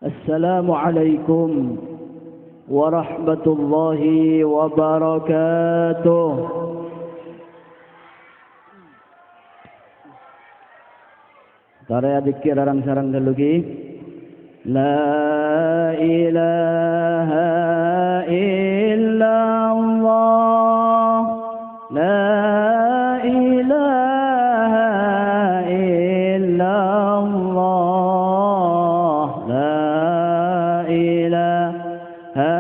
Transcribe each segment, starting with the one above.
Assalamualaikum warahmatullahi wabarakatuh. Tara dikir arang sarang dalugi. La ilaha illallah. La ilaha illallah. La ilaha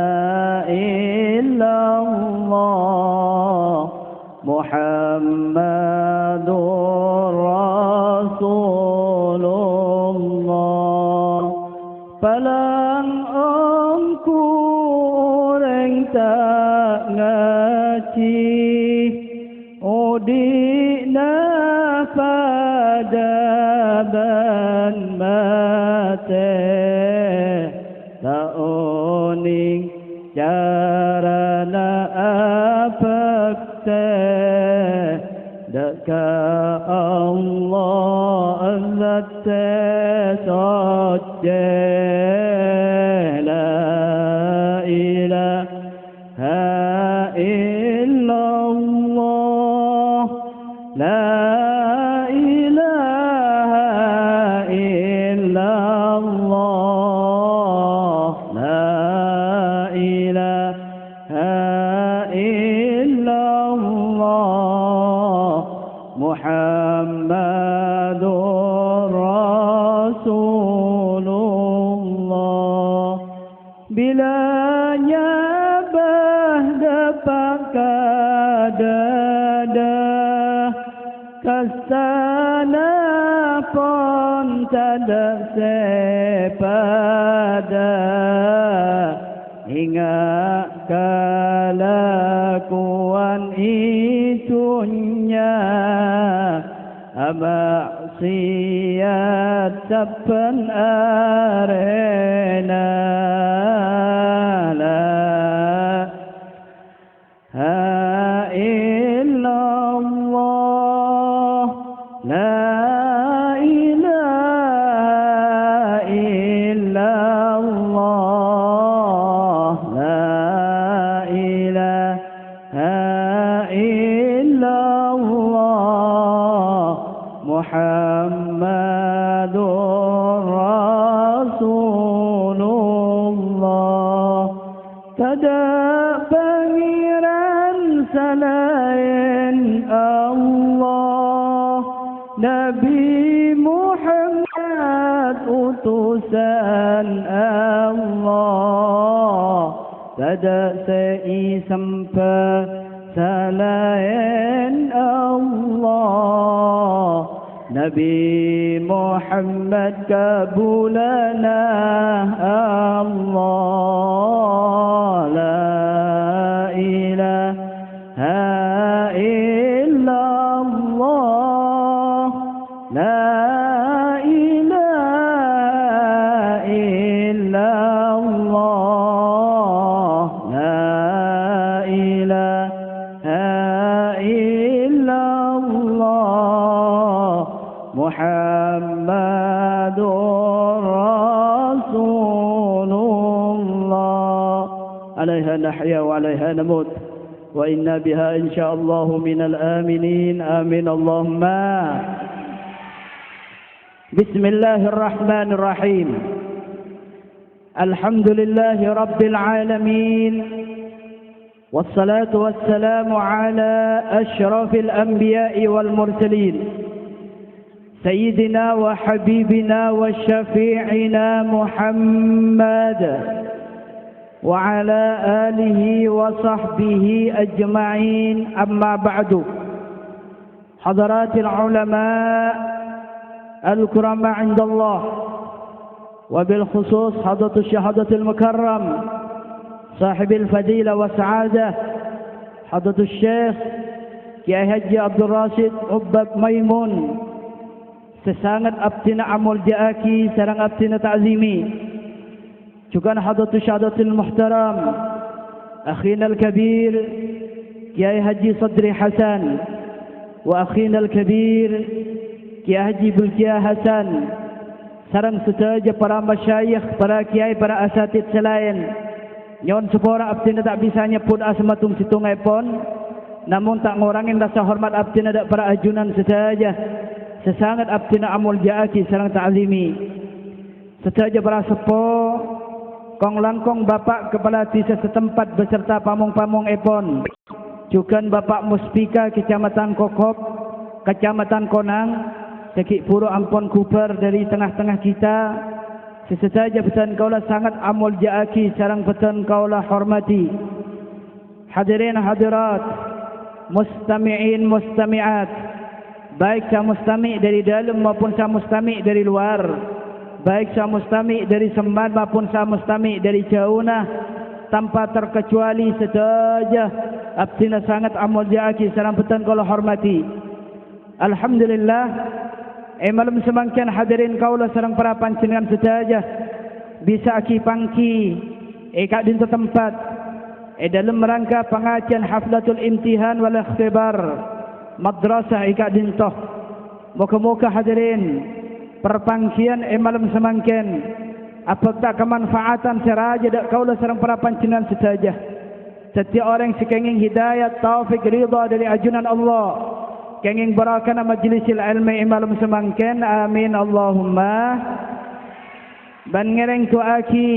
illallah. Muhammadur Rasulullah. Palang angku orang tak ngaji udina pada ban mate tak oning carana apakte daka Allah azate sojje la ilaha illallah la ilaha illallah la ilaha illallah Muhammadur Rasulullah. Bilanya dapat kadada kasana pun tada sepada hingga kelakuan itunya maksiat saben arena la illallah la ilaha illallah la ilaha illallah Muhammadur Rasulullah. Tada pangeran selain Allah, Nabi Muhammad utusan Allah. Tada seisamba selain Allah, Nabi Muhammad kabulana Allah. La ilaha illallah. La ilaha illallah. La ilaha illallah Muhammadur Rasulullah. Alaiha nahya wa alaiha namut wa inna biha insyaallah minal aminin. Amin Allahumma. Bismillahirrahmanirrahim. Alhamdulillahi rabbil alamin. Wassalatu wassalamu ala ashrafil anbiya'i wal mursalin. سيدنا وحبيبنا وشفيعنا محمد وعلى آله وصحبه أجمعين. أما بعد. حضرات العلماء الكرماء عند الله وبالخصوص حضرة الشهادة المكرم صاحب الفضيلة والسعادة حضرة الشيخ Kiai Haji Abdul Rashid Ubbab Maimun, sesangat abtina amul jaaki sarang abtina ta'zimi. Juga hadratus syahadatul muhtaram akhina al-kabir Kiai Haji Sadri Hasan wa akhina al-kabir Kiai Haji Bulkiah Hasan, sareng sedaja para masyayikh, para kiai, para asatid selain. Nyon sepora abdi tak bisa nyebut asmatung situngai pon, namun tak ngurangin rasa hormat abdi ada para ajunan sedaja. Sesangat abdi amul jaaki sareng ta'zimi. Sedaja para sepo, kong langkong bapak kepala desa setempat beserta pamung-pamung epon. Juga Bapak Muspika Kecamatan Kokop, Kecamatan Konang, Sekik Puro Ampon Kuper dari tengah-tengah kita. Sesaja pesan kaulah sangat amul jaaki sarang pesan kaulah hormati. Hadirin hadirat, mustami'in mustami'at, baik sa mustami' dari dalam maupun sa mustami' dari luar, baik sa mustami' dari Semban maupun sa mustami' dari Jaunah, tanpa terkecuali sedaja abdina sangat amul jaaki sarang pesan kaulah hormati. Alhamdulillah, malam semangkian hadirin kaulah sareng para panjenengan sedaja bisa aki pangki kak dinto tempat dalam rangka pengajian haflatul imtihan wal ikhtibar madrasah kak dinto. Moga-moga hadirin perpangkian malam semangkian apakah kemanfaatan seraja dak kaulah sareng para panjenengan sedaja. Setiap orang sekenging hidayat taufik ridha dari ajunan Allah, kenging barakana majlisil ilmi malam semangken, amin Allahumma. Ban ngereng tu aki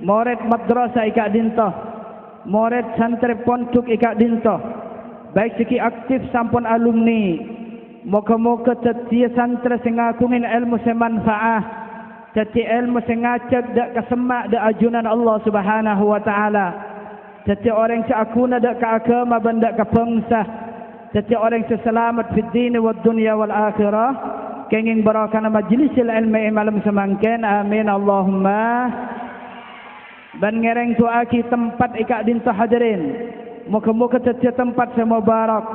moret madrasah ikak dinto, moret santri pondok ikak dinto, baik segi aktif sampun alumni. Moga-moga setiap santri sing ngakungin ilmu semanfaah, setiap ilmu sing ngajak dak kesemak dak ajunan Allah Subhanahu wa taala. Setiap orang seakuna dak ke agama ban dak ke bangsa. Setiap orang seselamat fid din wad dunya wal akhirah, kenging barakana majlisil ilmi malam semangken, amin Allahumma. Ban ngereng tu aki tempat ikak dinto hadirin, moga-moga setiap tempat semua barak,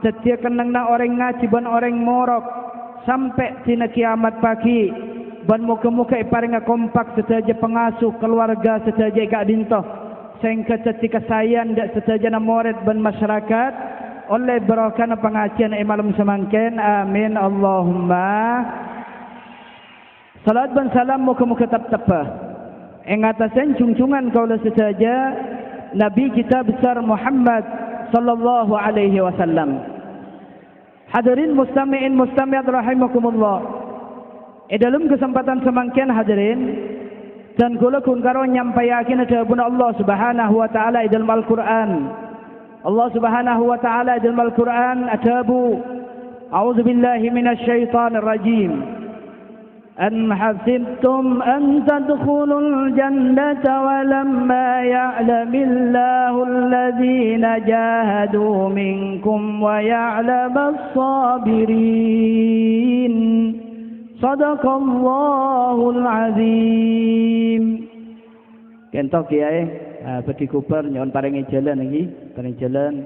setiap kenangna orang ngaji ban orang morok sampai tina kiamat pagi. Ban moga-moga iparinga kompak sedaja pengasuh keluarga sedaja ikak dinto, sehingga setiap kesayan dak sedaja na murid ban masyarakat oleh berakana pengajian malam semangken, amin Allahumma. Salat dan salam muka-muka tetap-tetap ingatasen junjungan kaulah sesaja Nabi kita besar Muhammad sallallahu alaihi wasallam. Hadirin mustami'in mustami'at rahimakumullah, dalam kesempatan semangken hadirin dan kula kun karo nyampaiaken adabun Allah Subhanahu wa taala dalam Al-Qur'an. Allah Subhanahu wa taala dalam Al-Qur'an atabu a'udzu billahi minasy syaithanir rajim. Am hasibtum an tadkhulul jannata wa lamma ya'lamillahu alladhina jahadu minkum wa ya'lamas sabirin. Sadaqallahul azim. Kentok kiai Badi Kubar nyon paringi jalan lagi, paring jalan.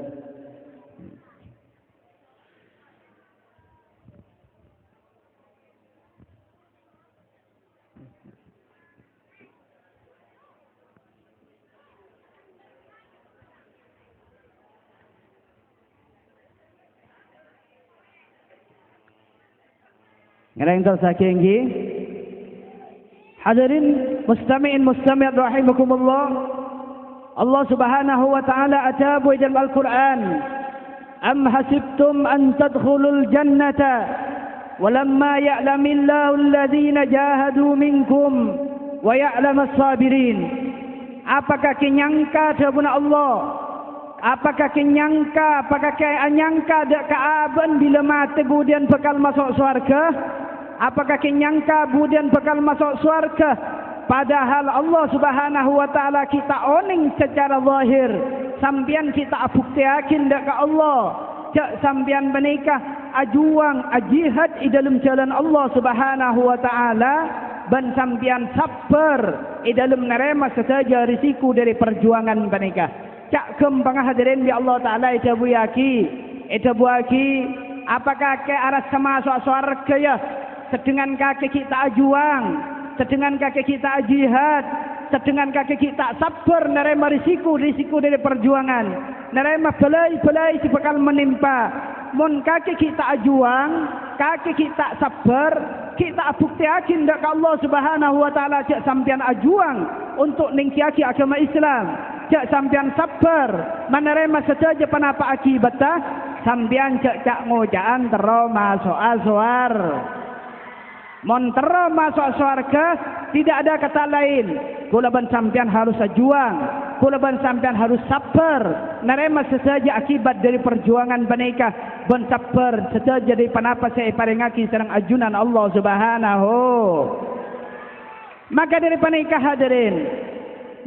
Ngereng tau saking nggih. Hadirin mustami'in mustami'at rahimakumullah. Allah Subhanahu wa taala atabu dalam Al-Qur'an, am hasibtum an tadkhulul jannata walamma ya'lamillahu alladhina jahadu minkum wa ya'lamas sabirin. Apakah kenyangka dapuna Allah? Apakah kenyangka, apakah keanyangka dak kaaban bila mati kemudian bakal masuk surga? Apakah kenyangka kemudian bakal masuk surga? Padahal Allah Subhanahu wa taala kita oning secara zahir, sambian kita buktiakin dak ka Allah, cak sambian menikah ajuang ajihad di dalam jalan Allah Subhanahu wa taala, ban sambian sabar di dalam nerima saja risiko dari perjuangan menikah. Cak kembang hadirin bi Allah taala itu buaki, apakah ke arah sama surga ya? Sedengan kaki kita ajuang, sedengan kaki kita jihad, sedengan kaki kita sabar nerima risiko dari perjuangan, nerima belai si bakal menimpa. Mun kaki kita ajuang, kaki kita sabar, kita buktiakin dak Allah Subhanahu wa taala cak sampean ajuang untuk ningkiaki agama Islam. Cak sampean sabar menerima saja penapa akibatnya sampean cak ngojaan tero masuk aswar. Mon tero masuk surga tidak ada kata lain. Kula ban sampean harus ajuang. Kula ban sampean harus sabar nerima saja akibat dari perjuangan menikah. Ben sabar saja dari penapa saya paringaki sareng ajunan Allah Subhanahu. Maka dari penikah hadirin,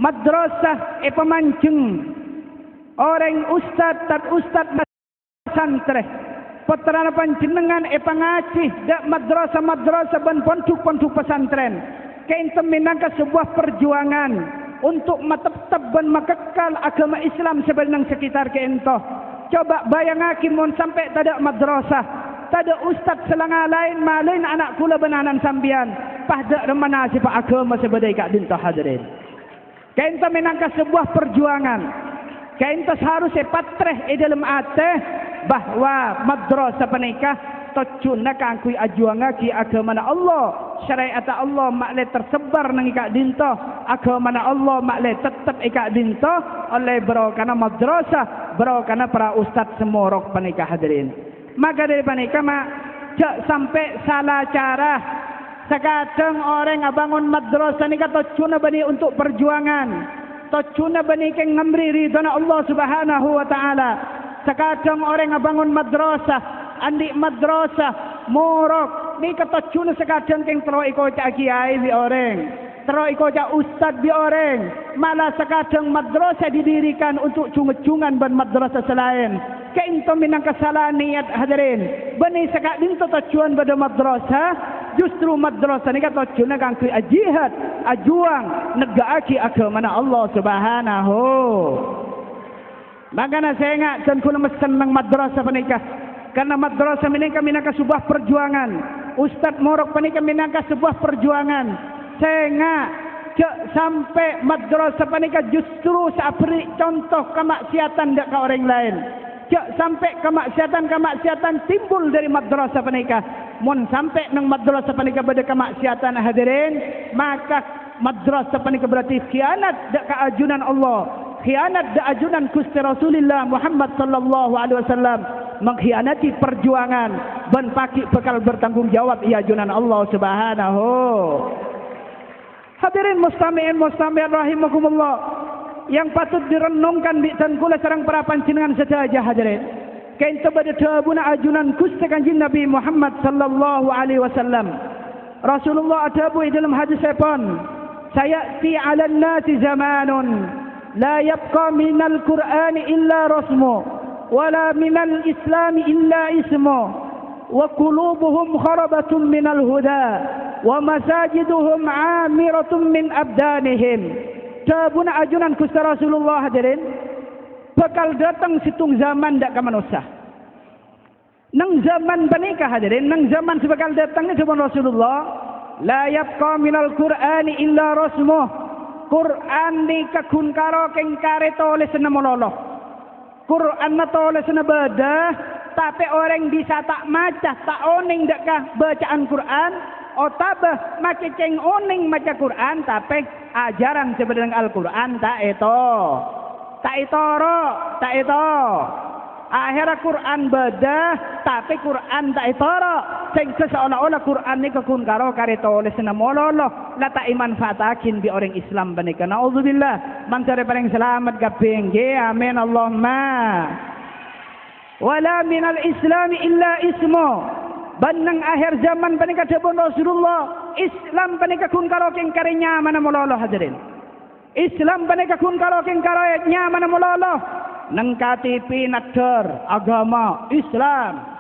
madrasah pemancing orang ustad pesantren putra panjenengan pangaji dak madrasah ben pondok pesantren kaintem minangka sebuah perjuangan untuk tetap ben makekal agama Islam sebenang sekitar kento. Coba bayangake mun sampai tada madrasah, tada ustad selanga lain malin anak kula benanan sambian pahda remana sifat agama sebedai kak dinto hadirin. Kento minangka sebuah perjuangan. Kento harus patreh dalam ateh bahwa madrasah penikah tocuna kangkui ajuangaki agama Allah, syariat Allah makle tersebar nang ikak dinto, agama Allah makle tetap ikak dinto oleh berokana madrasah, berokana para ustad semorok penikah hadirin. Maka dari penikah mak cak sampai salah cara. Sekadang orang abangun madrasah nikah tocuna bani untuk perjuangan, tocuna bani keng ngamri ridana Allah Subhanahu wa taala. Sekadang orang ngabangun madrasah, andi madrasah, morok, ni kata cuna sekadang keng tero iko cak kiai bi orang, tero iko cak ustad bi orang, malah sekadang madrasah didirikan untuk cungan-cungan ban madrasah selain. Keng to minang kesalahan niat hadirin, bani sekadang to tujuan pada madrasah, justru madrasah ni kata cuna kangkui jihad, ajuang, negaaki agama Allah Subhanahu. Makanya saya ingat dan kula mesen nang madrasah penikah. Karena madrasah menikah minangka sebuah perjuangan. Ustaz morok penikah minangka sebuah perjuangan. Saya ingat sampai madrasah penikah justru sabri contoh kemaksiatan dak ke orang lain. Sampai kemaksiatan timbul dari madrasah penikah. Mun sampai nang madrasah penikah pada kemaksiatan hadirin, maka madrasah penikah berarti khianat dak ke ajunan Allah. Khianat da ajunan Gusti Rasulullah Muhammad sallallahu alaihi wasallam, mengkhianati perjuangan ben paki bekal bertanggung jawab ia ajunan Allah Subhanahu. Hadirin mustami'in rahimakumullah, yang patut direnungkan bi dan kula sareng para panjenengan sedaja hadirin. Kain tabada tabuna ajunan Gusti Kanjeng Nabi Muhammad sallallahu alaihi wasallam. Rasulullah adabu dalam hadis sepon, sayati 'alan nasi zamanun لا يبقى من القرآن إلا رسمه ولا من الإسلام إلا اسمه وقلوبهم خربة من الهدى ومساجدهم عامرة من أبدانهم. Tabuna ajunan Gusti Rasulullah hadirin, bakal datang situng zaman dak ka manusia. Nang zaman panikah hadirin, nang zaman sebakal datang ni zaman Rasulullah, la yabqa minal Qur'ani illa rasmuh. Quran ni kakun karo keng kare tulis na mololo. Quran na tulis na beda, tapi orang bisa tak maca, tak oning dekkah bacaan Quran, o tabah makiceng oning maca Quran, tapi ajaran sebenarnya Al-Quran tak itu. Akhirnya Quran beda, tapi Quran tak itoro. Sing seolah-olah Quran ni kakun karo kare tulis na mololo, la tak imanfaatakin bi orang Islam banika. Nauzubillah, mancare paling selamat kaping. Amin Allahumma. Wala minal Islam illa ismu. Banang akhir zaman banika debon Rasulullah, Islam banika kun karo keng kare nyaman mololo hadirin. Islam banika kun karo keng kare nyaman mololo. Nang KTP nadar agama Islam.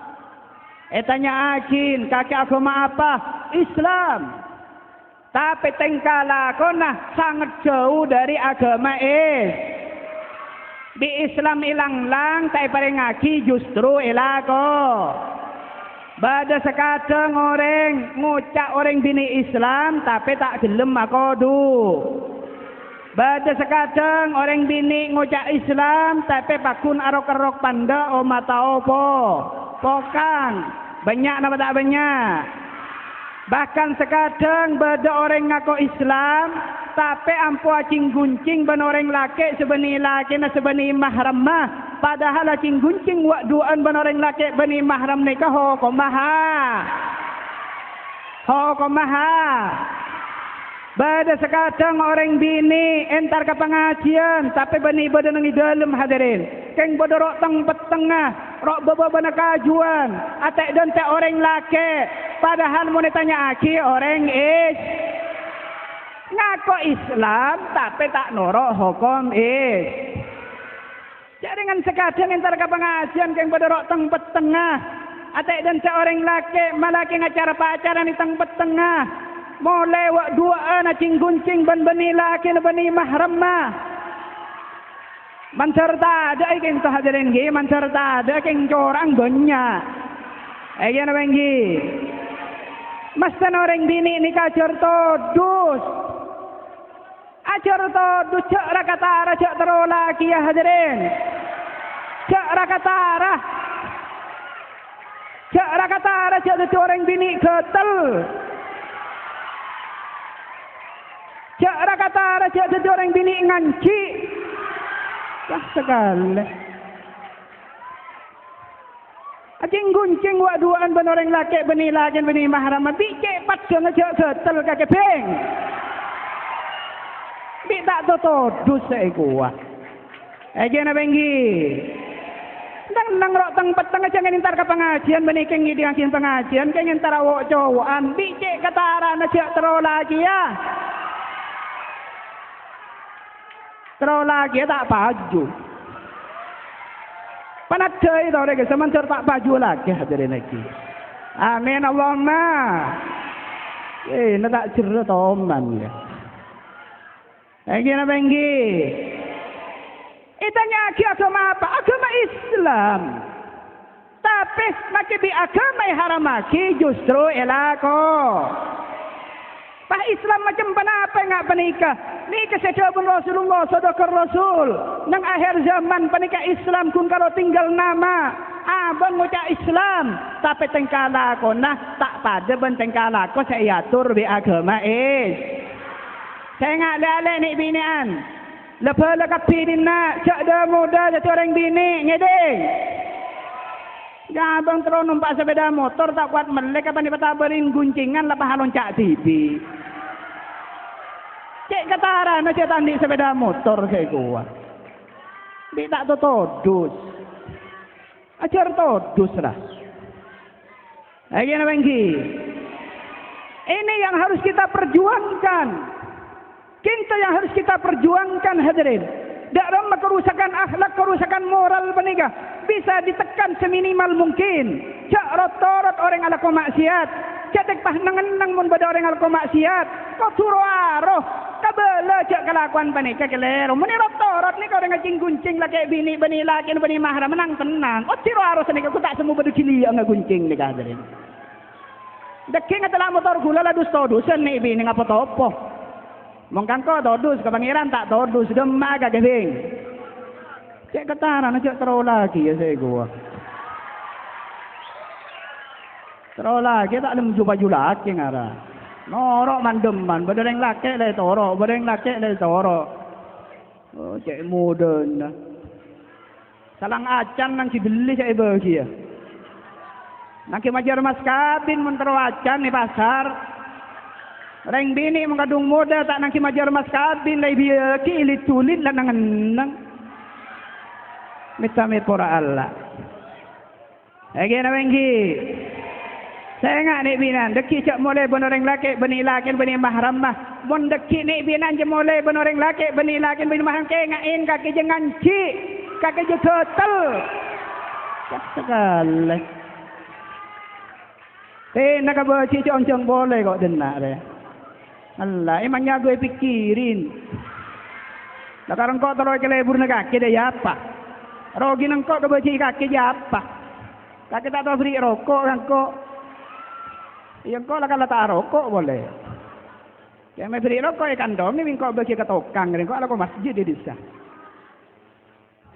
Tanya akin kaki agama apa? Islam. Tapi tengkala kona sangat jauh dari agama Di Islam ilang lang tay paring aki justru ilako. Bada sekadang orang ngucak orang bini Islam tapi tak gelem makodu. Bada sekadang orang bini ngucap Islam tapi pakun arok-arok panda o mata opo pokang banyak nama tak banyak. Bahkan sekadang beda orang ngaku Islam, tapi ampu acing guncing ben orang laki sebeni laki na sebeni mahram mah. Padahal acing guncing wak duaan ben orang laki beni mahram nikah hukumaha. Hukumaha. Beda sekadang orang bini entar ke pengajian, tapi beni beda nengi dalam hadirin. Keng beda rok teng petengah, rok beba bena kajuan, atek dan tak orang laki. Padahal mau ditanya aki orang ngaku Islam, tapi tak norok hukum Jadi dengan sekadang entar ke pengajian, keng beda rok teng petengah, atek dan tak orang laki, malah keng acara pacaran di teng petengah. Mau lewat duaan acing guncing ban beni laki na beni mahram mah. Mancerta ada keng tu hadirin gi, mancerta ada keng corang banyak. Ayan na bengi. Masta orang bini ni kacar todus. Acar todus cak rakatara cak terolaki ya hadirin. Cak rakatara. Cak rakatara cak tu orang bini ketel. Cak rakatara cak tu orang bini nganci. Wah sekali. Acing guncing wak duaan ben orang laki beni laki beni mahram bi cek pat kena cak ketel kake peng. Bi tak totodus saya kuat. Aja na bengi. Nang rok teng peteng aja ngintar ke pengajian beni keng ngidi ngasin pengajian keng ngintar awak cowokan bi cek katara na cak tero lagi ya. Tero lagi ya tak baju. Panadai tau deh, sementara tak baju lagi hadirin lagi. Amin Allahumma. Nak tak cerita toman ya. Lagi nak bengi. Itanya agama apa? Agama Islam. Tapi makin di agama haram lagi justru elako. Pak Islam macam apa enggak penikah? Nikah sejauh Rasulullah sedekah Rasul. Nang akhir zaman penikah Islam kun kalau tinggal nama. Abang ngucap Islam, tapi tengkala ko nah tak pada ben tengkala ko saya atur di agama Saya ngak lale ni binian. Lepas lekat pinin nak cak dah muda jadi orang bini ngedeng. Ya abang terus numpak sepeda motor tak kuat melek apa ni pataberin guncingan lepas halon cak TV. Cek katara na cek tandi sepeda motor saya kuat. Di tak todus. Ajar todus lah. Lagi na bangki. Ini yang harus kita perjuangkan. Kita yang harus kita perjuangkan hadirin. Dalam kerusakan akhlak, kerusakan moral penikah bisa ditekan seminimal mungkin. Cak rotorot orang ala maksiat. Cak pah nang mun bada orang ala maksiat. Kau suruh aroh. Kabela cak kelakuan penikah kelero. Muni rotorot ni kau dengan guncing laki bini bini laki bini mahram menang tenang. Oh suruh aroh senikah aku tak semua badu cili yang guncing ni hadirin. Deking adalah motor gula lah dus-dusan ni bini ngapa topo. Mungkin kau todus ke pangeran tak todus demak ke geng. Cek kata nak cek terus lagi ya saya gua. Terus lagi tak ada baju laki ngara. Norok mandeman, berdereng laki le torok, berdereng laki le torok. Oh cek modern. Salang acan nang dibeli cek bagi ya. Nang majar mas kabin mentero acan di pasar. Reng bini mengkadung muda tak nangki majar mas kabin lai biya ki ilit tulit lah nang mitame pora Allah. Lagi na bengi. Saya ngak nek binan deki cak mulai benoreng laki beni laki beni mahram mah. Mun deki nek binan je mulai benoreng laki beni laki beni mahram ke ngain kaki je nganci, kaki je ketel. Sekali. Nak baca cong-cong boleh kok denak deh. Allah, emangnya gue pikirin. Sekarang kau terus ke lebur nak kaki dia apa? Rogi nang kau baca kaki dia apa? Kaki tak tahu beri rokok kan kau. Yang kau lah kalau tak rokok boleh. Yang mai beri rokok ya kandong ni kau baca ke tokang ni kau lah kau masjid di desa.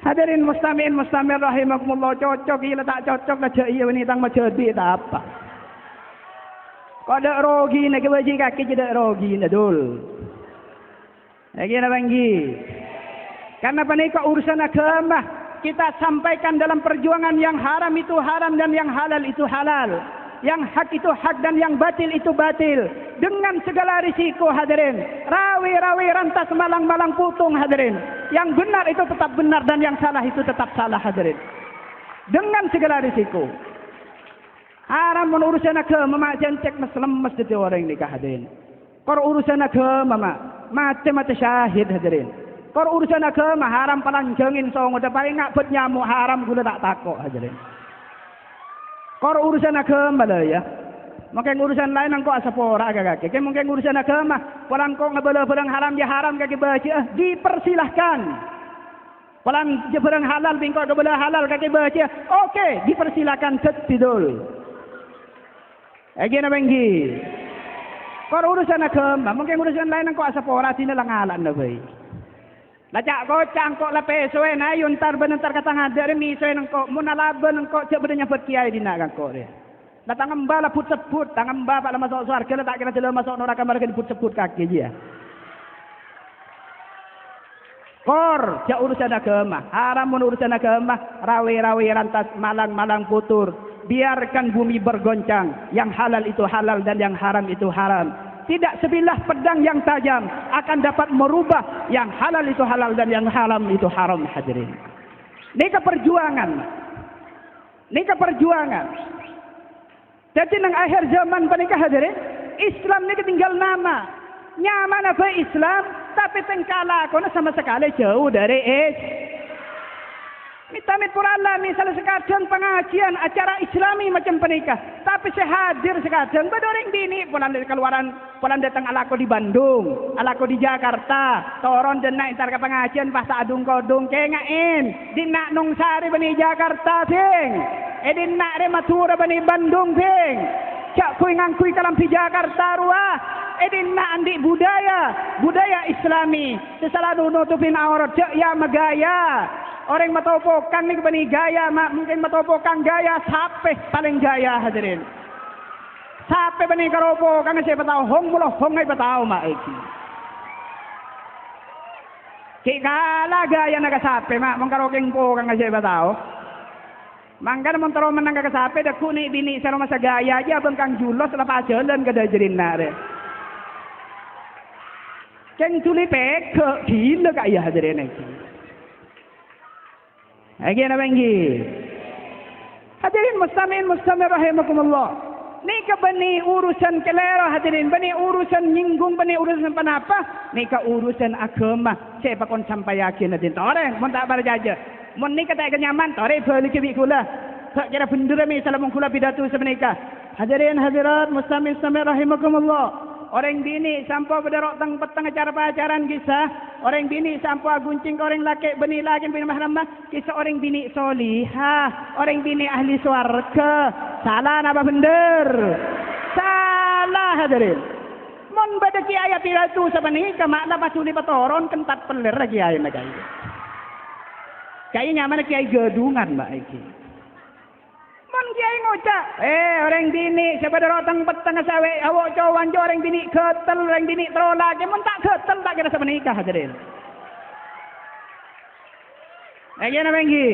Hadirin muslimin muslimin rahimakumullah cocok ia tak cocok lah cak ia ni tang macam dia tak apa. Kok dak rogi nak kebaji kaki je dak rogi nak dul. Lagi nak banggi. Karena panika urusan agama kita sampaikan dalam perjuangan yang haram itu haram dan yang halal itu halal. Yang hak itu hak dan yang batil itu batil. Dengan segala risiko hadirin. Rawi-rawi rantas malang-malang putung hadirin. Yang benar itu tetap benar dan yang salah itu tetap salah hadirin. Dengan segala risiko. Haram pun urusan agama macam cek lemes di orang nikah hadirin. Kor urusan agama macam syahid hadirin. Kor urusan agama haram palanjangin song udah paling ngabet nyamuk haram gula tak takok hadirin. Kor urusan agama lah ya. Mungkin urusan lain engkau asapora agak-agak. Mungkin urusan agama walang kau ngabela barang haram ya haram kaki baca dipersilahkan. Walang barang halal bingkau ngabela halal kaki baca. Okey, dipersilahkan setidul. Lagi nak banggi. Kalau urusan agama, mungkin urusan lain engkau asapora sini langalan na bay. Lacak kocang kok lape soe na yun tar benentar kata ngader mi soe engkau munalaban engkau cek bedanya berkiai di nak engkau dia. Datang embala put sebut, tangan bapak lah masuk surga, tak kira celana masuk neraka mereka diput sebut kaki dia. Kor, cak urusan agama, haram mun urusan agama, rawe-rawe rantas malang-malang putur. Biarkan bumi bergoncang. Yang halal itu halal dan yang haram itu haram. Tidak sebilah pedang yang tajam akan dapat merubah yang halal itu halal dan yang haram itu haram hadirin. Ini keperjuangan. Ini keperjuangan. Jadi nang akhir zaman panika hadirin, Islam ni ketinggal nama. Nyaman apa Islam tapi tengkala kono sama sekali jauh dari Mit-mit purala misalnya sekadang pengajian acara islami macam penikah. Tapi saya hadir sekadang bedoreng dini pulang dari keluaran, pulang datang alako di Bandung, alako di Jakarta, toron dan naik ntar ke pengajian pas adung kodung kengain, di nak nung sari bani Jakarta ping, di nak re Matura bani Bandung ping, cak kui ngangkui kalam di Jakarta ruah. Di nak andi budaya islami, sesalalu nutupin aurat cak ya megaya. Orang matopokang ni bani gaya, mungkin matopokang gaya sampai paling gaya hadirin. Sampai bani karopokang siapa tahu hong mulo hong ay pataw maiki. Kikala gaya nagasape mangkarokeng po kang siapa tahu. Mangka naman taro man nagasape daku ni bini sa rumah sa gaya aja abang kang julos lepas jalan kada jerin nare. Keng tulipe ke gila kaya hadirin iki. Lagi nak banggi. Hadirin mustamir rahimakumullah. Ni ka bani urusan kelera hadirin, bani urusan nyinggung, bani urusan panapa? Ni ka urusan agama. Siapa kon sampai yakin hadirin. Orang mun tak berjaja. Mun ni kata kenyaman, tore balik ke bikula. Tak kira bendera mi salam kula pidato semenika. Hadirin hadirat mustamir rahimakumullah. Orang bini sampai berderok tang petang acara pacaran kisah. Orang bini sampai guncing orang laki bini lagi bini mahram kisah orang bini solihah, orang bini ahli swarga. Salah napa bener? Salah hadirin. Mon bada ki ayat itu sebenarnya makna pasuli patoron kentat peler lagi ayat nak kiai. Kiai nyaman kiai gedungan mbak iki. Mon kiai ngocak, orang bini siapa derotang petang sawe awak cawan jo orang bini ketel orang bini trola, mon tak ketel tak kira semenikah hadirin. Lagi nak banggi.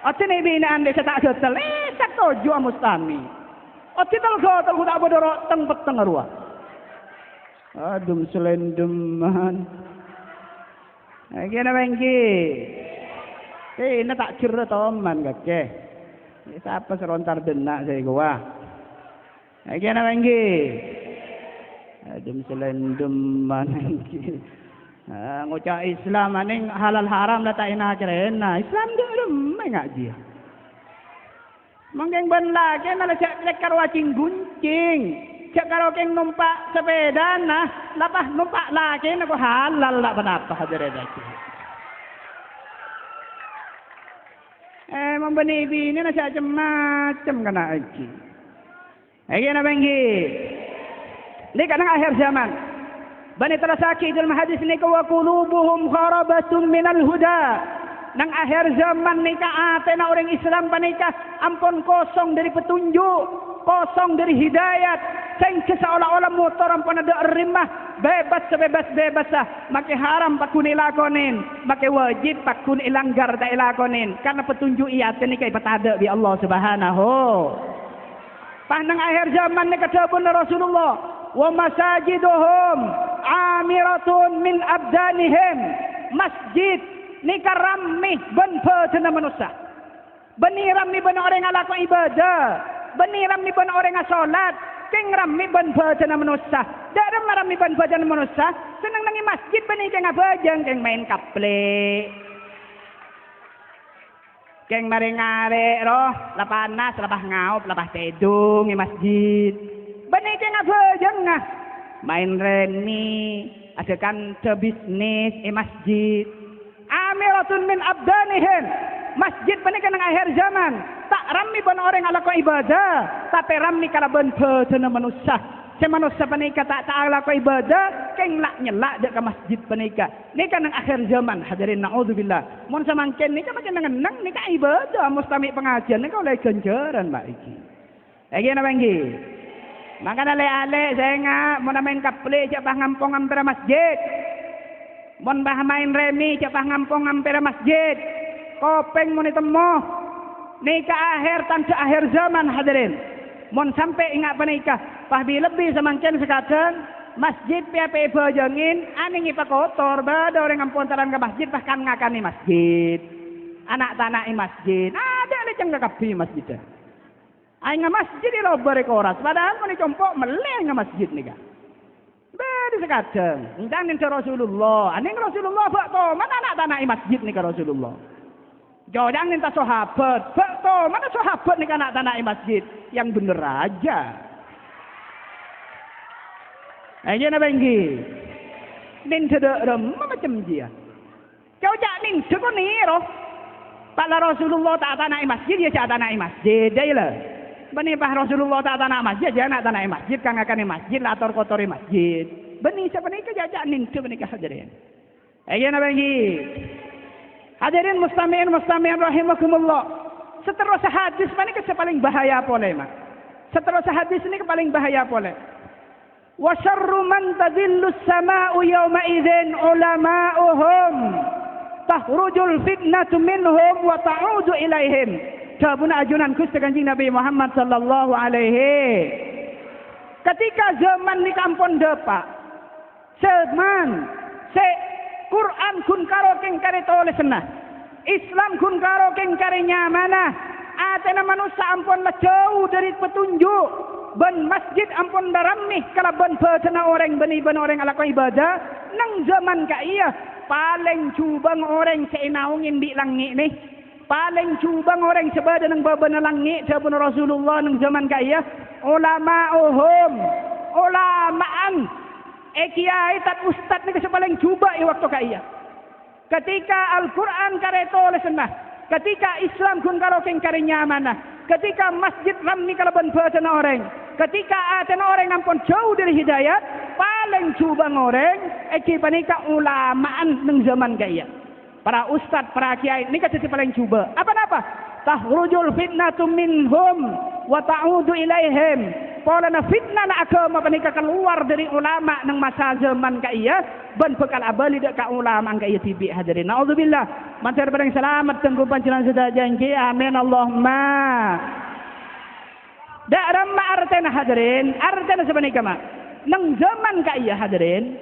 Ati ni bini ande tak ketel, tak tojo mustami. Ati tal ketel ku tak berderotang petang arwah. Adum selendeman. Lagi nak banggi. Ini tak kira teman kakek. Siapa serontar denak saya gua. Lagi nak banggi. Adem selendem manangki. Ngucap Islam aning halal haram dah tak enak cerena. Islam dia remeh ngaji. Mungkin ben lagi nak cek karo wacing guncing. Cek karo keng numpak sepeda nah, lepas numpak lagi nak halal tak apa hadirin lagi. Membeni bini nak macam-macam kena lagi. Lagi nak banggi. Ini kadang akhir zaman. Bani terasaki dalam hadis ni wa qulubuhum kharabatun minal huda. nang akhir zaman nikah atena orang Islam panika ampun kosong dari petunjuk, kosong dari hidayat, sing seolah-olah motor ampun ada rimah, bebas sebebas-bebas lah, make haram pakun ilakonin, make wajib pakun ilanggar tak ilakonin, karena petunjuk iya tenika ibatada bi Allah Subhanahu. Pas nang akhir zaman ni kata Rasulullah, wa masajiduhum amiratun min abdanihim, masjid ni karami ben pecena manusia. Beni rami ben orang ala ko ibadah, beni rami ben orang salat, keng rami ben pecena manusia. Dak rami ben pecena manusia, senang nangi masjid beni keng abajang keng main kaple. Keng mari-ngare roh, lapanas, lapah ngaup, lapah tedung di masjid. Beni keng abajang ngah. Main remi, adakan bisnis di masjid. Amiratun min abdanihim, masjid panika nang akhir zaman tak rami ban orang ala ko ibadah, tapi rami kala ban pecena manusia. Se manusia panika tak ala ko ibadah, keng lak nyelak dek ke masjid panika. Nika nang akhir zaman, hadirin naudzubillah. Mun samangken nika macam nang nika ibadah mustami pengajian nika oleh ganjaran mbak iki. Lagi napa nggih? Makana ale saya ngak mun main kaple cak bah ngampong ampera masjid. Mon bah main remi cak bah ngampong ampera masjid. Kopeng mun temo. Nika akhir tanda akhir zaman hadirin. Mon sampai ingat panika, pah lebih semangken sekadang masjid piape bojongin aning ipa kotor bada orang ngampun taran ke masjid bahkan ngakani masjid. Anak tanah masjid. Ada le ceng kapi masjid. Aing masjid di lobar koras padahal mun dikompok meleh nga masjid nika. Bari sekadang, ndang Rasulullah, aning Rasulullah bak to, mana anak tanah masjid nika Rasulullah. Jodang minta sahabat, bak to, mana sahabat nika anak tanah masjid, yang bener aja. Aja na banggi. Nin tidak rem macam dia. Kau jak nin cukup ni roh. Pala Rasulullah tak tanah masjid ya tak tanah masjid dia lah. Bani bah Rasulullah tak tanah masjid ya nak tanah masjid kang akan masjid lah ator kotori masjid. Bani siapa ni kejajak nin tu bani kehadirin. Aja na banggi. Hadirin mustami'in rahimakumullah. Seterusnya hadis bani ke paling bahaya pole mak. Seterusnya hadis ini ke paling bahaya pole. Wa syarru man tadillu as-sama'u yawma idzin ulama'uhum tahrujul fitnatu minhum wa ta'udu ilaihim. Jawabuna ajunan Gusti Kanjeng Nabi Muhammad sallallahu alaihi. Ketika zaman ni kampun depa. Zaman se Quran kun karo keng kare tole senah. Islam kun karo keng kare nyamana. Atena manusia ampun jauh dari petunjuk. Ben masjid ampun daramih kala ben pecena orang beni ben orang ala ibadah nang zaman ka iya paling cubang orang seinaungin di langit ni paling cubang orang sebada nang babana langit sabun Rasulullah nang zaman ka iya ulamaan kiai tat ustad ni kasi paling cuba i waktu ka iya ketika Al-Quran kareto oleh senah ketika Islam kun karo keng kare nyamana ketika masjid ramni kala ben pecena orang ketika ada orang ampun jauh dari hidayat, paling cubang orang, panika ulamaan neng zaman kaya. Para ustad, para kiai, ini kata paling cuba. Apa-apa? Tahrujul fitnatu minhum, wa ta'udu ilaihim. Pola na fitnah na agama panika keluar dari ulama neng masa zaman kaya, ben bekal abali dek ka ulama kaya tibi hadirin. Naudzubillah. Mantar bareng selamat tenggupan jalan sudah janji. Amin Allahumma. Dalam artinya hadirin, artinya sebenarnya mak. Nang zaman kaya hadirin,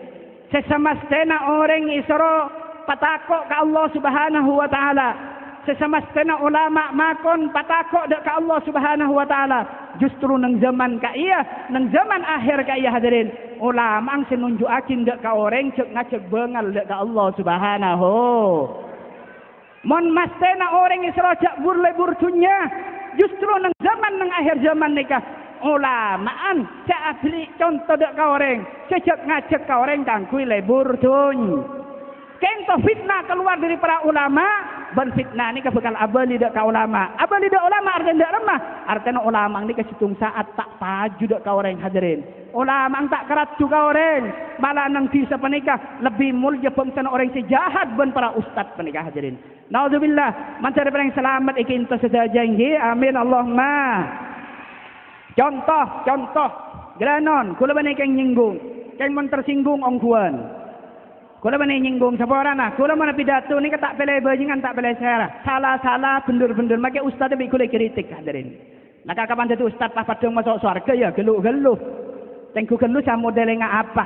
sesamastena orang isro patakok ke Allah Subhanahu wa taala. Sesamastena ulama makon patakok ke Allah Subhanahu wa taala. Justru nang zaman kaya, nang zaman akhir kaya hadirin, ulama ang sinunjuakin dek ka orang cek ngacek bengal dek ka Allah Subhanahu. Mon mastena orang isro jak burle-bur dunya. Justru nang zaman nang akhir zaman nikah ulamaan cak abli contoh dek ka orang cek ngacek ka orang tangkui lebur duny kento fitnah keluar dari para ulama ban fitnah ni bakal abali dek ka ulama artinya dek ulama artinya dek remah artinya ulama ni kesitung saat tak paju dek ka orang hadirin Ulama tak kerat juga orang. Malah nanti sepenikah lebih mulia pemsan orang sejahat ben para ustaz penikah hadirin. Nauzubillah. Mencari paling selamat ikin to sedaja ini. Amin Allahumma. Contoh. Gelanon. Kula bani keng nyinggung. Keng mun tersinggung ongkuan. Kula bani nyinggung sapa orang nah. Kula mana pidato ni tak pilih bajingan tak pilih saya. Salah bendur. Maka ustaz lebih kula kritik hadirin. Nak kapan jadi ustaz pas padang masuk surga ya geluh. Tengku geluh sama model apa?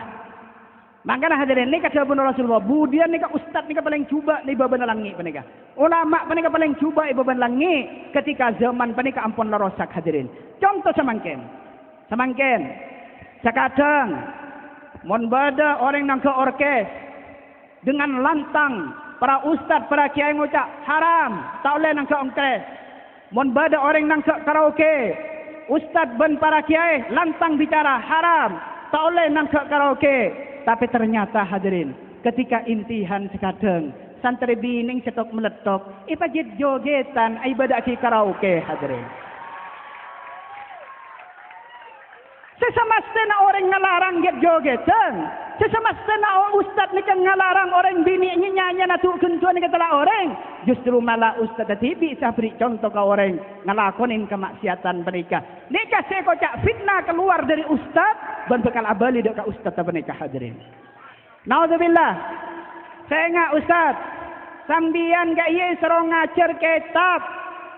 Makanya hadirin ni kata Rasulullah. Budian ni ka ustaz ni ka paling cuba ni beban langit panika. Ulama panika paling cuba beban langit ketika zaman panika ampun larosak hadirin. Contoh semangken. Sekadang mon bada orang nang ke orkes dengan lantang para ustaz, para kiai ngucap haram, tak boleh nang ke orkes. Mon bada orang nang ke karaoke, ustaz ben para kiai lantang bicara haram, tak boleh nang ke karaoke. Tapi ternyata hadirin, ketika intihan sekadang santri bining setok meletok, ipajit jogetan ibadah ki karaoke hadirin. Sesemestinya orang ngelarang jogetan. Sesemestinya ustaz ni kan ngelarang orang bini nyanyi natu kentuan ni kata orang. Justru malah ustaz tadi bisa beri contoh ke orang ngelakonin kemaksiatan mereka. Nikah saya kocak fitnah keluar dari ustaz dan bekal abali dekat ustaz mereka hadirin. Nauzubillah. Saya ingat ustaz sambian ke iya serong ngajar kitab,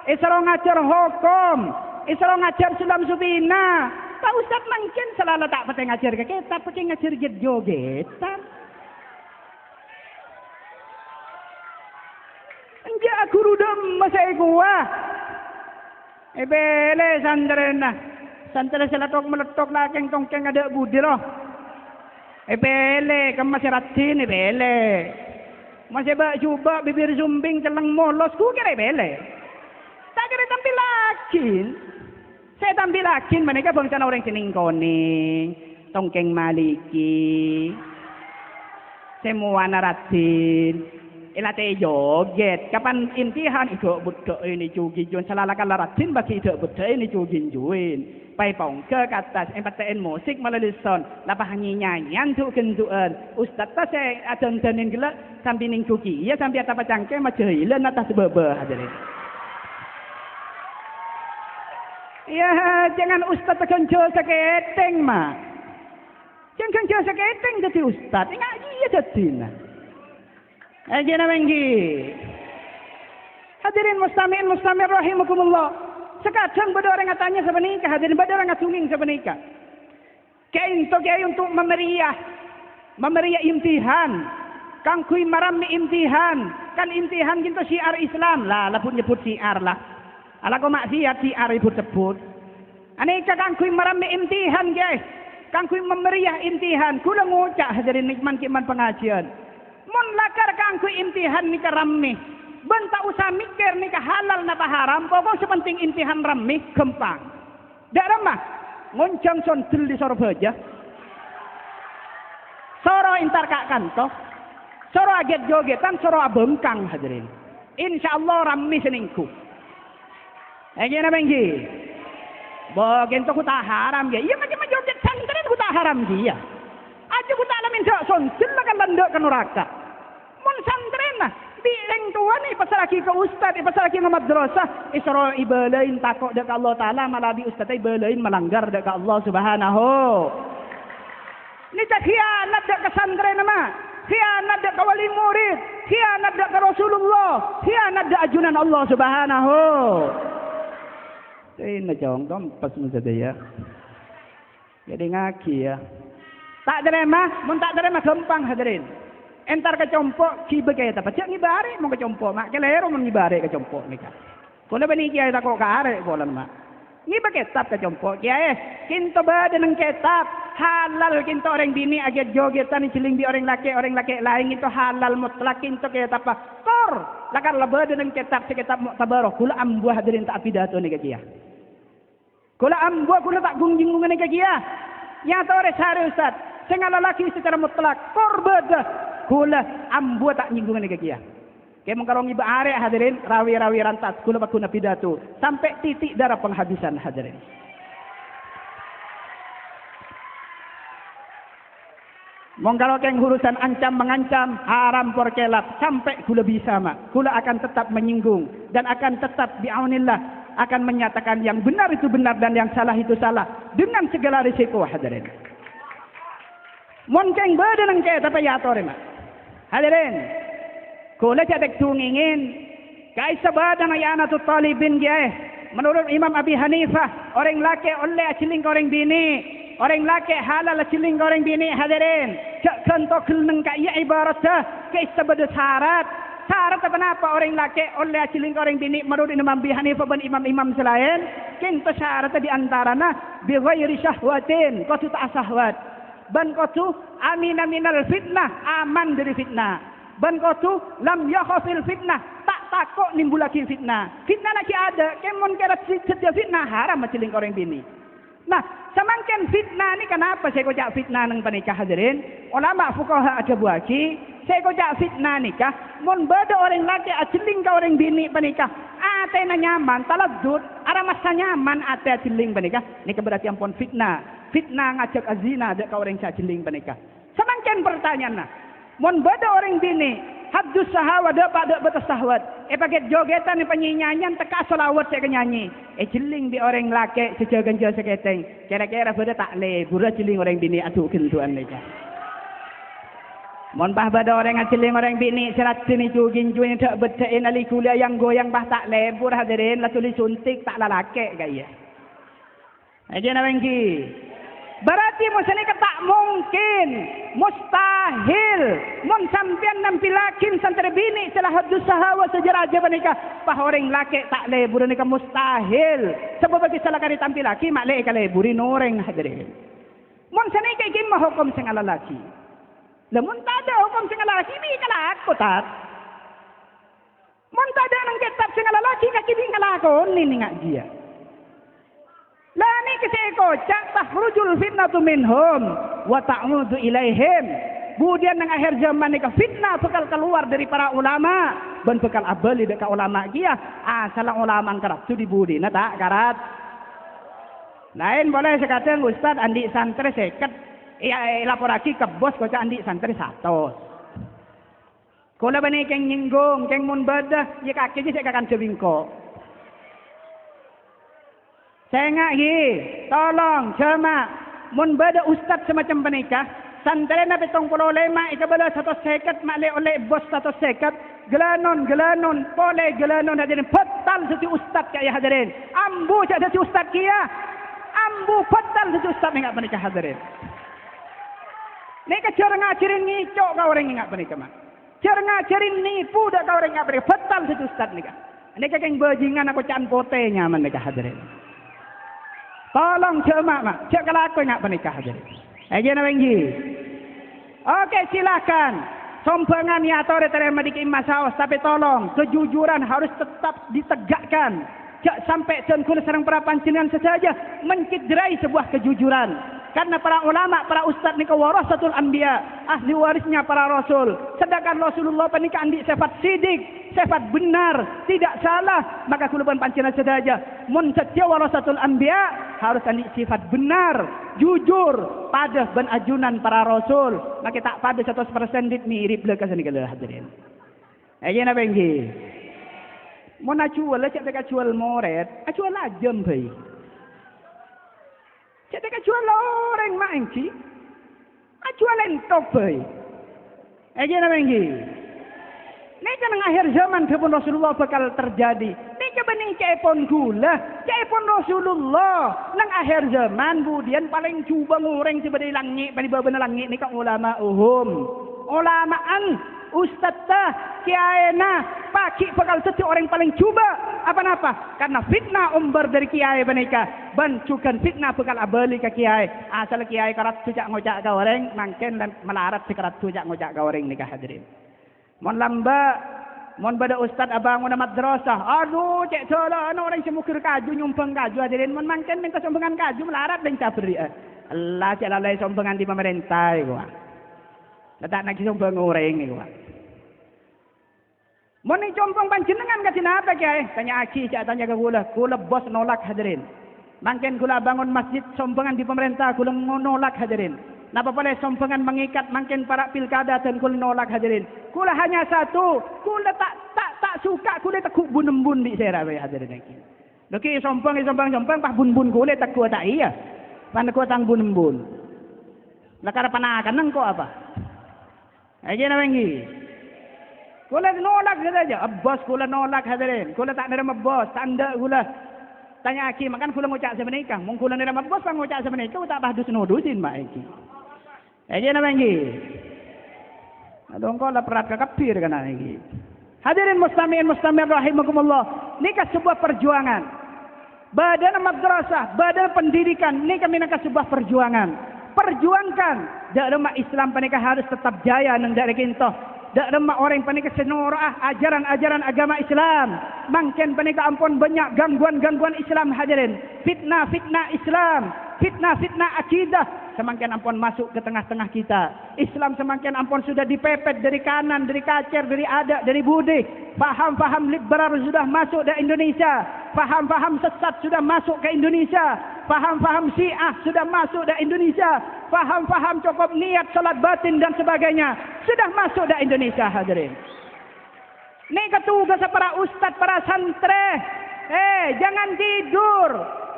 serong ngajar hukum, serong ngajar sulam subina. Pak ustaz mungkin selalu tak pakai ngajar ke kitab, pakai ngajar jogetan. Enja guru dem masa gua. Bele santrena. Santre selatok meletok lakeng tongkeng ada budi loh. Bele kamu masih ratin bele. Masih bak coba bibir zumbing celeng molos ku kira bele. Tak kira tampil lagi. Saya tampil lagi mereka bangsa orang Sening Koning, Tongkeng Maliki, semua naratin, ilate joget. Kapan intihan itu budak ini cugin selalakan laratin bagi itu budak ini cugin juin. Pai pongke ke atas, empatain musik melalui sound, lapah nyanyian tu kentuan. Ustaz tak saya aten-atenin gelak sambil ning cuki, ya sambil apa cangke macam hilang atas bebe hadirin. Ya, jangan ustaz terkencur seketeng mah. Jangan kencur seketeng jadi ustaz. Ingat iya jadi nah. Jangan menggi. Hadirin mustamir rahimakumullah. Sekadang pada orang katanya sebenikah. Hadirin pada orang ngatunging sebenikah. Kayak untuk memeriah imtihan. Kang kui marami imtihan. Kan imtihan gitu syiar Islam lah. Lah pun nyebut syiar lah. Ala ko maksiat si ari sebut. Aneka kang kui marami imtihan guys. Kang kui memeriah imtihan. Kula ngucak hadirin nikman kiman pengajian. Mun lakar kang kui imtihan nika rami. Ben tak usah mikir nika halal napa haram. Pokok sepenting imtihan rami gempang. Dak ramah. Ngoncang sondel di Surabaya. Soro intar kak kanto. Soro aget jogetan, soro abengkang hadirin. Insyaallah rami seningku. Gimana bengki? Bagian tu ku tak haram dia. Iya macam joget santren ku tak haram dia. Aja ku tak alamin sontil lah kan landok ke neraka. Mun santren lah. Di yang tua ni pasal lagi ke ustaz, pasal lagi ke madrasah. Isra ibalain takut dekat Allah Taala malah di ustaz ibalain melanggar dekat Allah Subhanahu. Ni tak khianat dekat santren nama. Khianat dekat wali murid. Khianat dekat Rasulullah. Khianat dekat ajunan Allah Subhanahu. Ini jong pas saja ya. Jadi ngaki ya. Tak terima, mun tak terima gampang hadirin. Entar kecompok ki begitu apa? Cak ngibare mau kecompok mak kelero mun ngibare kecompok nika. Kono bani kiai tak kok karek kolan mak. Ngiba kitab kecompok kiai. Kinto bade nang kitab halal kinto orang bini aget jogetan ciling di orang laki lain itu halal mutlak kinto kitab apa? Kor. Lakar labade nang kitab sekitab muktabarah kula ambuh hadirin tak pidato nika kiai. Kula ambo kula tak gunjingungan ke dia. Nya tore sare ustaz. Sengala laki secara mutlak korbada. Kula ambo tak nyinggungan ke dia. Ke mengkarong iba are hadirin rawi-rawi rantas kula bakuna pidato sampai titik darah penghabisan hadirin. Mong kalau keng urusan ancam mengancam haram porkelap sampai kula bisa mak. Kula akan tetap menyinggung dan akan tetap bi'aunillah akan menyatakan yang benar itu benar dan yang salah itu salah dengan segala risiko hadirin. Mon keng badan ke tapi ya tore mak. Hadirin. Kula cedek tungingin kai sabada ayana tu talibin dia. Menurut Imam Abi Hanifah orang laki oleh aciling orang bini. Orang laki halal ciling goreng bini hadirin. Cak kentok keleng kaya ibaratnya. Kaya sebeda syarat. Syarat apa orang laki oleh ciling goreng bini. Menurut Imam Abi Hanifah dan imam-imam selain. Kinta syarat di antarana. Bighairi syahwatin. Kau tu tak syahwat. Dan kau tu amina minal fitnah. Aman dari fitnah. Dan kau tu lam yakhafil fitnah. Tak takut nimbul lagi fitnah. Fitnah lagi ada. Kemon kira sedia fitnah haram ciling goreng bini. Nah, semangkin fitnah ni kenapa saya kocak fitnah nang panikah hadirin? Ulama fuqaha ada buaki, saya kocak fitnah nikah, mun beda orang laki aceling ka orang bini panikah. Ate na nyaman, taladud, ara masa nyaman ate aceling panikah. Ni berarti ampun fitnah. Fitnah ngajak azina ada ka orang aceling panikah. Semangkin pertanyaan nah. Mun beda orang bini, habdus sahawat dapat batas sahwat. Pakai jogetan ni penyanyian teka solawat saya nyanyi. Celing di orang laki sejagan-jaga seketeng. Kira-kira pada tak le, bura celing orang bini atuh kentuan mereka. Mon bah pada orang celing orang bini serat sini jugin juin tak betain ali kuliah yang goyang bah tak lebur hadirin lah tulis suntik tak lalake gaya. Aja nawengki. Berarti musani tak mungkin, mustahil. Mun sampean nampilakin santri bini salah hadus sahawa sejarah aja menikah. Pah orang laki tak lebur nikah mustahil. Sebab bagi salah kali tampilaki mak le ka leburi noreng hadirin. Mun sani kay gimma hukum sing lalaki. Lamun tak ada hukum sing lalaki bi kala aku tat. Mun tak ada nang kitab sing lalaki ka kibi ngalakon ni ngak dia. Lani keseko cak tahrujul fitnatu minhum wa ta'udu ilaihim. Kemudian nang akhir zaman ni fitnah bakal keluar dari para ulama dan bakal abali dekat ulama dia. Salah ulama kerap tu dibudi na tak karat. Lain boleh sekatan ustaz andi santri seket laporaki ke bos kocak andi santri 100. Kala bani keng nyinggung keng mun badah ya kaki saya akan cebingko. Saya ngaki, tolong cema mun bada ustaz semacam penikah, santri na 75 ikabala 150 makle oleh bos 150, gelanon pole gelanon hadirin petal seti ustaz kaya hadirin. Ambu cak seti ustaz kia. Ambu petal seti ustaz ngak penikah hadirin. Nek cara ngajarin ngicok ka orang ngak penikah mak. Cara ngajarin nipu dak ka orang ngak penikah petal seti ustaz nikah. Nek keng bajingan aku can potenya man nikah hadirin. Tolong cemak mak, cek kalau aku nak menikah aja. Aja nawenggi. Oke silakan. Sompengan ya atau terima di masaos, tapi tolong kejujuran harus tetap ditegakkan. Cek sampai tengkul serang para pancingan saja mencederai sebuah kejujuran. Karena para ulama, para ustaz ni warasatul anbiya, ahli warisnya para rasul. Sedangkan Rasulullah penikah andi sifat sidik, sifat benar, tidak salah. Maka kuluban pancingan saja. Mun setia warasatul anbiya harus andi sifat benar, jujur, pada ben ajunan para rasul. Maka tak pada 100% dit mirip le kasani kala hadirin. Aja na bengki. Mun acual cek tak acual moret, acual ajem bhai. Cek tak acual orang mangki. Acual entok bhai. Aja na bengki. Nek kan akhir zaman kebun Rasulullah bakal terjadi. Nek bening cepon gula, cepon Rasulullah. Nang akhir zaman kemudian paling cuba ngoreng sebagai langit, pada beberapa langit ni kan ulama ulamaan ustadzah kiai paki bakal setiap orang paling cuba apa-apa karena fitnah umbar dari kiai menikah bancukan fitnah bakal abali ke kiai asal kiai karat tujak ngojak ka orang mangken dan melarat sekarat tujak ngojak ka orang nikah hadirin. Mon lamba, mon bada ustad abang una madrasah. Aduh, cek salah ana orang semukir kaju nyumpang kaju hadirin. Mon mangken minta sumbangan kaju melarat dan cabri. Allah cek lalai sumbangan di pemerintah gua. Letak nak sumbang orang gua. Mon ni compong panjenengan kasih apa kiai? Tanya aki, cek tanya ke kula. Kula bos nolak hadirin. Mangken kula bangun masjid sumbangan di pemerintah kula nolak hadirin. Napa boleh sompengan mengikat makin para pilkada dan kula nolak hadirin. Kula hanya satu, kula tak suka kula tekuk bun-bun di sera hadirin iki. Lagi sompeng pah bun-bun kula tak kuat tak iya. Pan kuat tang bun-bun. Lah kara panakan nang kok apa? Aja na wengi. Kula nolak saja. Bos kula nolak hadirin. Kula tak nerima bos, tanda kula. Tanya aki makan kula ngucap semenikah. Mung kula nerima bos pang ngucap semenikah tak bahdus nudusin mak iki. Aja na wengi. Adong kok la perat kakapir kana iki. Hadirin mustami'in rahimakumullah. Nikah sebuah perjuangan. Badan madrasah, badan pendidikan, nikah minangka sebuah perjuangan. Perjuangkan. Dak lemak Islam panika harus tetap jaya nang dari kinto. Dak lemak orang panika senorah ajaran-ajaran agama Islam. Mangken panika ampun banyak gangguan-gangguan Islam hadirin. Fitnah-fitnah Islam, fitnah-fitnah akidah semakin ampun masuk ke tengah-tengah kita. Islam semakin ampun sudah dipepet dari kanan, dari kacer, dari adat, dari budi. Faham-faham liberal sudah masuk ke Indonesia. Faham-faham sesat sudah masuk ke Indonesia. Faham-faham Syiah sudah masuk ke Indonesia. Faham-faham cukup niat salat batin dan sebagainya sudah masuk ke Indonesia hadirin. Ini ketugas para ustaz, para santri. Jangan tidur.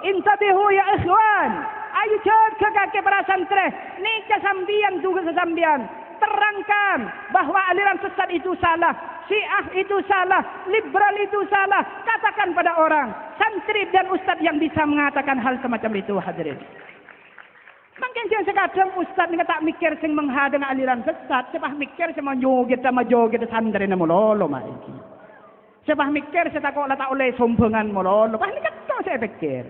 Intabihu ya ikhwan. Ayo jaga kaki para santri. Ini kesambian tugas kesambian. Terangkan bahwa aliran sesat itu salah, Syiah itu salah, liberal itu salah. Katakan pada orang, santri dan ustaz yang bisa mengatakan hal semacam itu hadirin. Mungkin yang sekadang ustaz ni tak mikir sing menghadang aliran sesat, sepah mikir sama joget santri na mololo mak iki. Sepah mikir saya tak oleh sombengan mololo. Bah ni kata saya pikir.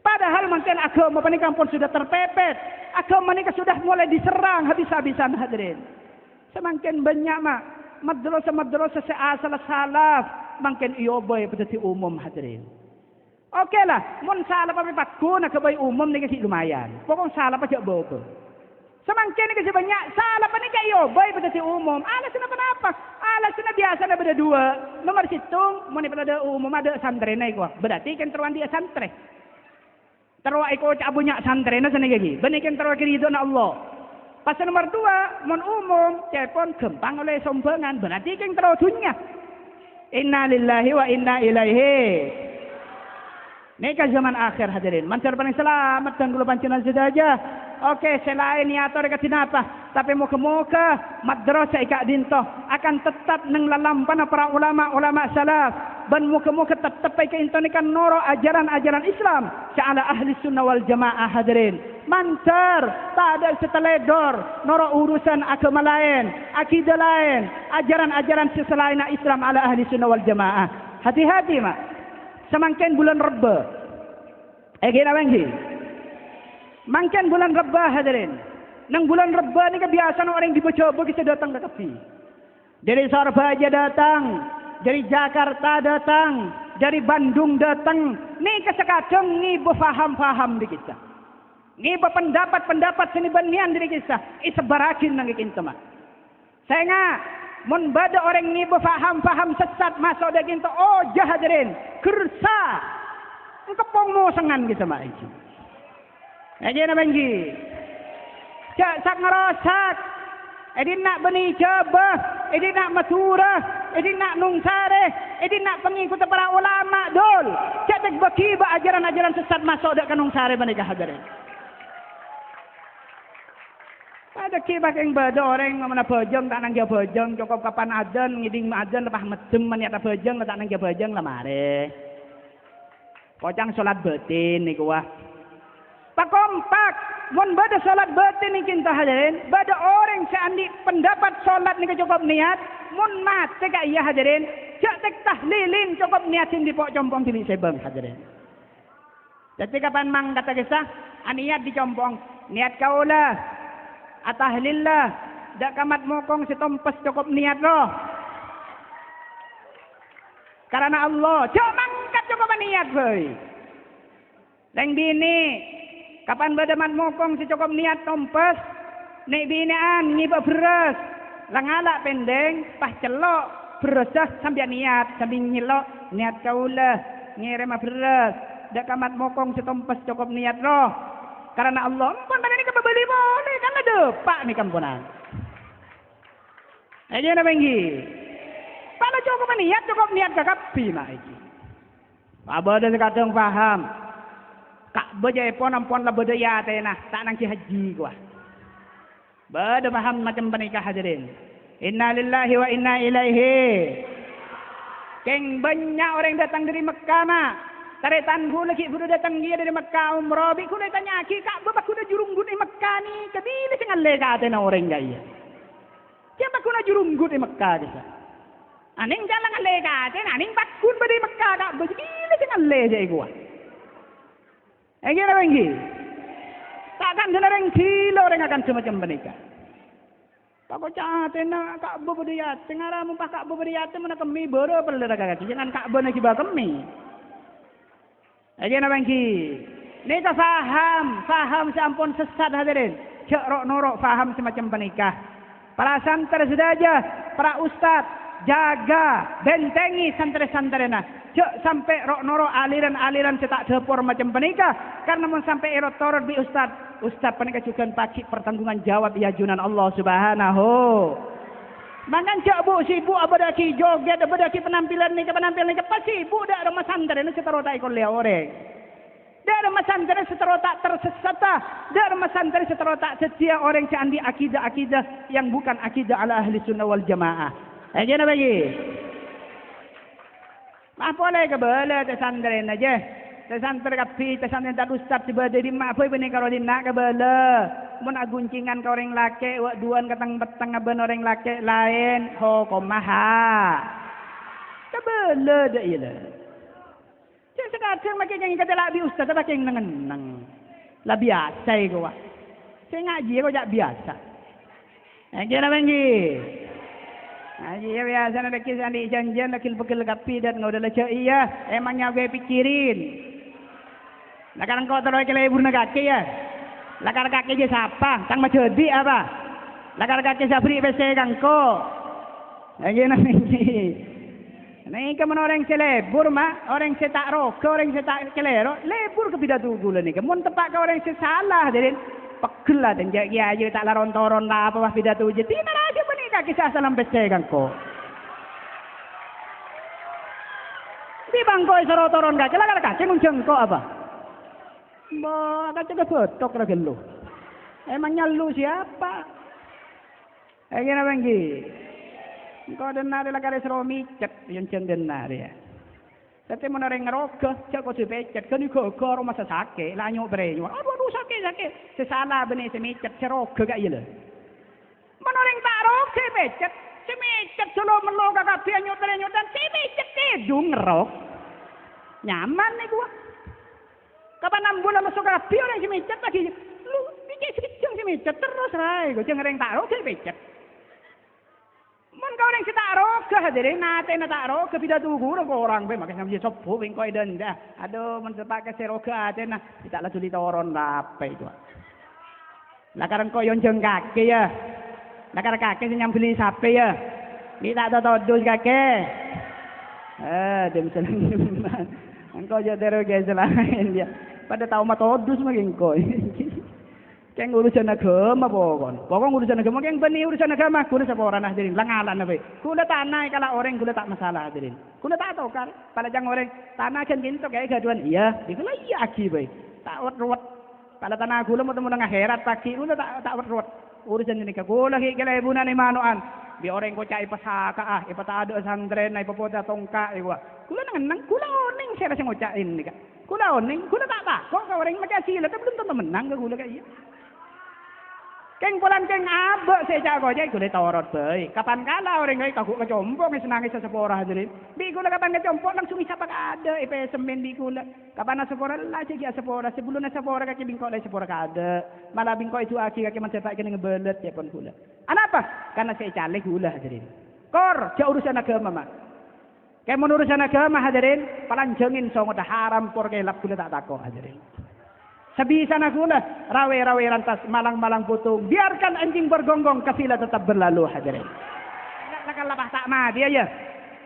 Padahal mungkin agama panika pun sudah terpepet. Agama ini sudah mulai diserang habis-habisan hadirin. Semakin banyak mak madrasah-madrasah seasal salaf makin iyo boy pedati umum hadirin. Okey lah, mun salah pa pakku nak kebai umum ni kasi lumayan. Pokok salah pa jak bobo. Semakin ni kasi banyak salah pa ni kayo boy pedati umum. Alas na apa? Alas na biasa na beda dua. Nomor situng mun pada umum ada santri naik wah. Berarti kan teruan dia santri. Terwa iko cabunya santri na sana lagi. Benikan terwa kiri na Allah. Pasal nomor dua, mun umum, telepon gempang oleh sombengan. Berarti kan terwa dunia. Inna lillahi wa inna ilaihi. Nikah zaman akhir hadirin. Mancar paling selamat dan gula pancenan saja. Okey, selain niator dekat apa? Tapi muka-muka madrasah ikak dinto akan tetap nang lalampan para ulama-ulama salaf. Dan muka-muka tetap ikak intonikan noro ajaran-ajaran Islam. Seala ahli sunnah wal jamaah hadirin. Mancar, tak ada seteledor noro urusan agama lain, akidah lain, ajaran-ajaran selain Islam ala ahli sunnah wal jamaah. Hati-hati mak. Semakin bulan Reba. Gila bangki. Makin bulan Reba hadirin. Nang bulan Reba ni kebiasaan orang dibaca kita datang ke tepi. Dari Surabaya datang, dari Jakarta datang, dari Bandung datang. Ni kesekadang ni berfaham-faham di kita. Ni berpendapat-pendapat seni banian dari kita. Isebarakin nang kita mak. Saya ngah. Mun bada orang ni berfaham-faham sesat masuk dah kita. Oh jahadirin. Kersa. Kepong mo sangan kita mak iki. Aja na banggi. Cak sak ngarasak. Edi nak beni jabah, edi nak maturah, edi nak nungsare, edi nak pengikut para ulama dol. Cak tek baki ba ajaran-ajaran sesat masuk dak kanung sare menika hadirin. Pada kibak yang bada orang mana bojong tak nang bojong cukup kapan adzan ngiding adzan lepas medem maniat bojong tak nang bojong lah mare. Pocang salat batin niku wah. Pak kompak mun bada salat batin iki entah hadirin, bada orang seandi pendapat salat niku cukup niat, mun mate ka iya hadirin, cak tek tahlilin cukup niatin di pok compong di sebang hadirin. Jadi kapan mang kata kisah, aniat di compong, niat kaulah atahlillah dak kamat mokong si tompes cukup niat roh karena Allah cok mangkat cukup niat boy leng bini kapan badamat mokong si cukup niat tompes nek binean ngiba beras langalak pendeng pas celok beras sambil niat sambil nyelok niat kaulah ngirim beras dak kamat mokong si tompes cukup niat roh karena Allah pun pada ni kebeli boleh kan ada pak ni kampunan. Aja na bengi. Pada cukup niat ke kapi mak iki. Apa ada kadang faham. Kak bejai pon ampon la bedaya tenah tak nang ki haji gua. Bada faham macam penikah hadirin. Inna lillahi wa inna ilaihi. Keng banyak orang datang dari Mekah mak. Taretan ku lagi budu datang dia dari Mekah umrah. Bi ku dah tanya ki kak ba ku dah jurunggut di Mekah ni. Kabila sing alle ka atena orang gaya. Siapa ku na jurunggut di Mekah desa. Aning jalan alle ka atena aning bakun ba di Mekah kak ba kabila sing alle jai gua. Engge bengi. Takkan selarang kilo orang akan semacam menikah. Kau catena kak bu beriat. Tengara mumpah kak bu beriat mana kami bero pelera kaki. Jangan kak bu nak kibar kami. Aja na bangki. Ni tak faham seampun sesat hadirin. Cak rok norok faham semacam menikah. Para santri saja, para ustaz jaga bentengi santri-santri nah. Cak sampai rok norok aliran-aliran cetak depor macam menikah. Karena mau sampai erot torot bi ustaz penikah juga pakik pertanggungan jawab ya junan Allah Subhanahu. Mangan cak bu sibuk abadaki joget abadaki penampilan ni pasti bu dak rumah santri ni seterotak ikon le orang. Dak rumah santri seterotak tersesat. Dak rumah santri seterotak setia orang yang andi akidah yang bukan akidah ala ahli sunnah wal jamaah. Aja na bagi. Apa le ke bala te santri aja. Tersantri kapi, tersantri tak ustaz tiba dari mak apa benih kalau dinak ke bala. Mun aguncingan ke orang laki, wak duan katang betang aben orang laki lain, ho komaha. Ke bala dah ilah. Cik sekarang makin yang kata labi ustaz, tak makin nang. Lah biasa itu wak. Saya ngaji kau jak biasa. Ngaji nak bengi. Ngaji biasa nak kisah di janjian lakil pekil kapi dan ngau dah lecak iya. Emangnya gue pikirin. Lakar engkau terus ke lebur nak kaki ya. Lakar kaki je siapa? Tang macam di apa? Lakar kaki sabri bese kangko. Lagi nanti. Ni kamu orang selebur mak, orang setak rok, orang setak kelero, lebur ke pidato gula ni. Kamu tepak ke orang sesalah jadi pekul lah dan jadi aja tak laron toron lah apa pidato je. Tina aja bani kaki salam bese kangko. Di bangkoi serotoron kaki, lakar kaki nguncengko apa? Bah, kata betok lagi lu. Emangnya lu siapa? Gimana bangki? Kau dengar lah kare seromi cek yang dengar ya. Tapi mana orang ngerokok, cek kau sepecet, kau ni kau rumah sakit, lanyu berenyu. Aduh sakit. Sesalah benih semicet, cerokok gak iya. Mana orang tak rokok sepecet, semicet solo meloga kapi anyu berenyu dan semicet kedung ngerok. Nyaman nih gua. Kapan 6 bulan masuk rapi orang semicet lagi. Lu pikir seceng semicet terus rai. Kau jangan orang taruh ke becet. Mun kau orang setaruh ke hadirin nate na taruh ke pidato guru kau orang be makan sambil sopo bengkau dan dah. Aduh mun sepakai seroke ate na tidak lah sulit toron apa itu. Lakaran kau yang jeng kaki ya. Lakar kaki senyam beli sape ya. Kita ada todus kaki. Dem senang. Engkau jadi terus selain dia. Pada tahu matodus makin kau. Keng urusan agama pokon. Pokon urusan agama keng benih urusan agama. Kuda siapa orang hadirin langalan apa? Kuda tanah kalau orang kuda tak masalah hadirin. Kuda tak tahu kan? Pada jangan orang tanah kan gitu kayak gaduan. Iya, dikulah iya akibat. Tak ruwet. Pada tanah kuda mau temu dengan akhirat pagi kuda tak ruwet. Urusan ini kuda lagi kalau ibunan imanuan. Bi orang kau cai pasaka ipata ada santren nai popota tongka iwa. Kula nang kula oning saya rasa ngocain ni kak. Kula oning, kula tak kok orang makasih lah tapi belum tentu menang ke kula kayak iya. Keng polan keng abek saya jago aja kula torot bae. Kapan kala orang kau kaguk kecompok ni senang isa sepora hadirin. Bi kula kapan kecompok langsung isa pak ada ipe semen di kula. Kapan sepora lah cek sepora sebelum sepora kaki bingkok lah sepora kada. Malah bingkok itu aki kaki mencetak kena ngebelet ya pun kula. Kenapa? Karena saya caleg kula hadirin. Kor jauh urusan agama mak. Kayak menurut urusan agama hadirin, palanjengin songo dah haram por kelap kula tak takok hadirin. Sebisa nak kula rawe lantas malang putung. Biarkan anjing bergonggong kafilah tetap berlalu hadirin. Nak lepas tak mati aja.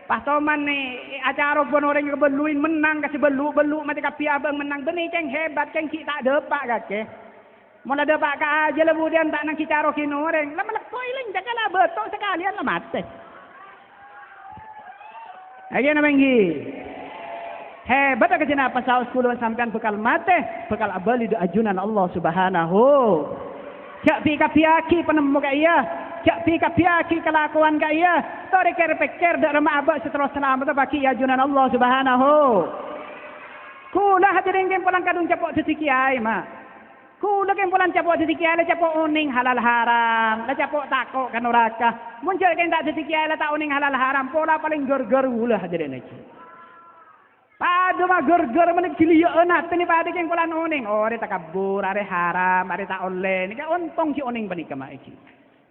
Pas toman ni acara pun orang yang beluin menang kasih belu mati kapi abang menang benih ceng hebat ceng tak depak kake. Mula ada pak ka aja lah kemudian tak nak kicaro kinoreng. Lama lek toiling jagalah betul sekalian lah mati. Lagi nama inggi. Hebat ke jena pasal 10 sampean bekal mate, bekal abali do ajunan Allah Subhanahu. Jak pi kapiaki penemu ka iya, jak pi kapiaki kelakuan ka iya. Tori kerpekcer dak rema abak seterus selamat bagi ajunan Allah Subhanahu. Kula hadirin kem pulang kadung capok dadi kiai mak. Kula kem pulang capok dadi kiai la capok uning halal haram, la capok takok kan neraka. Muncul kem tak dadi kiai la tak uning halal haram, pola paling ger-ger ulah hadirin iki. Padu mah ger-ger menik cilia enak teni padu kem pulang uning. Oh are takabur, are haram, are tak oleh. Nika untung si uning panika mak iki.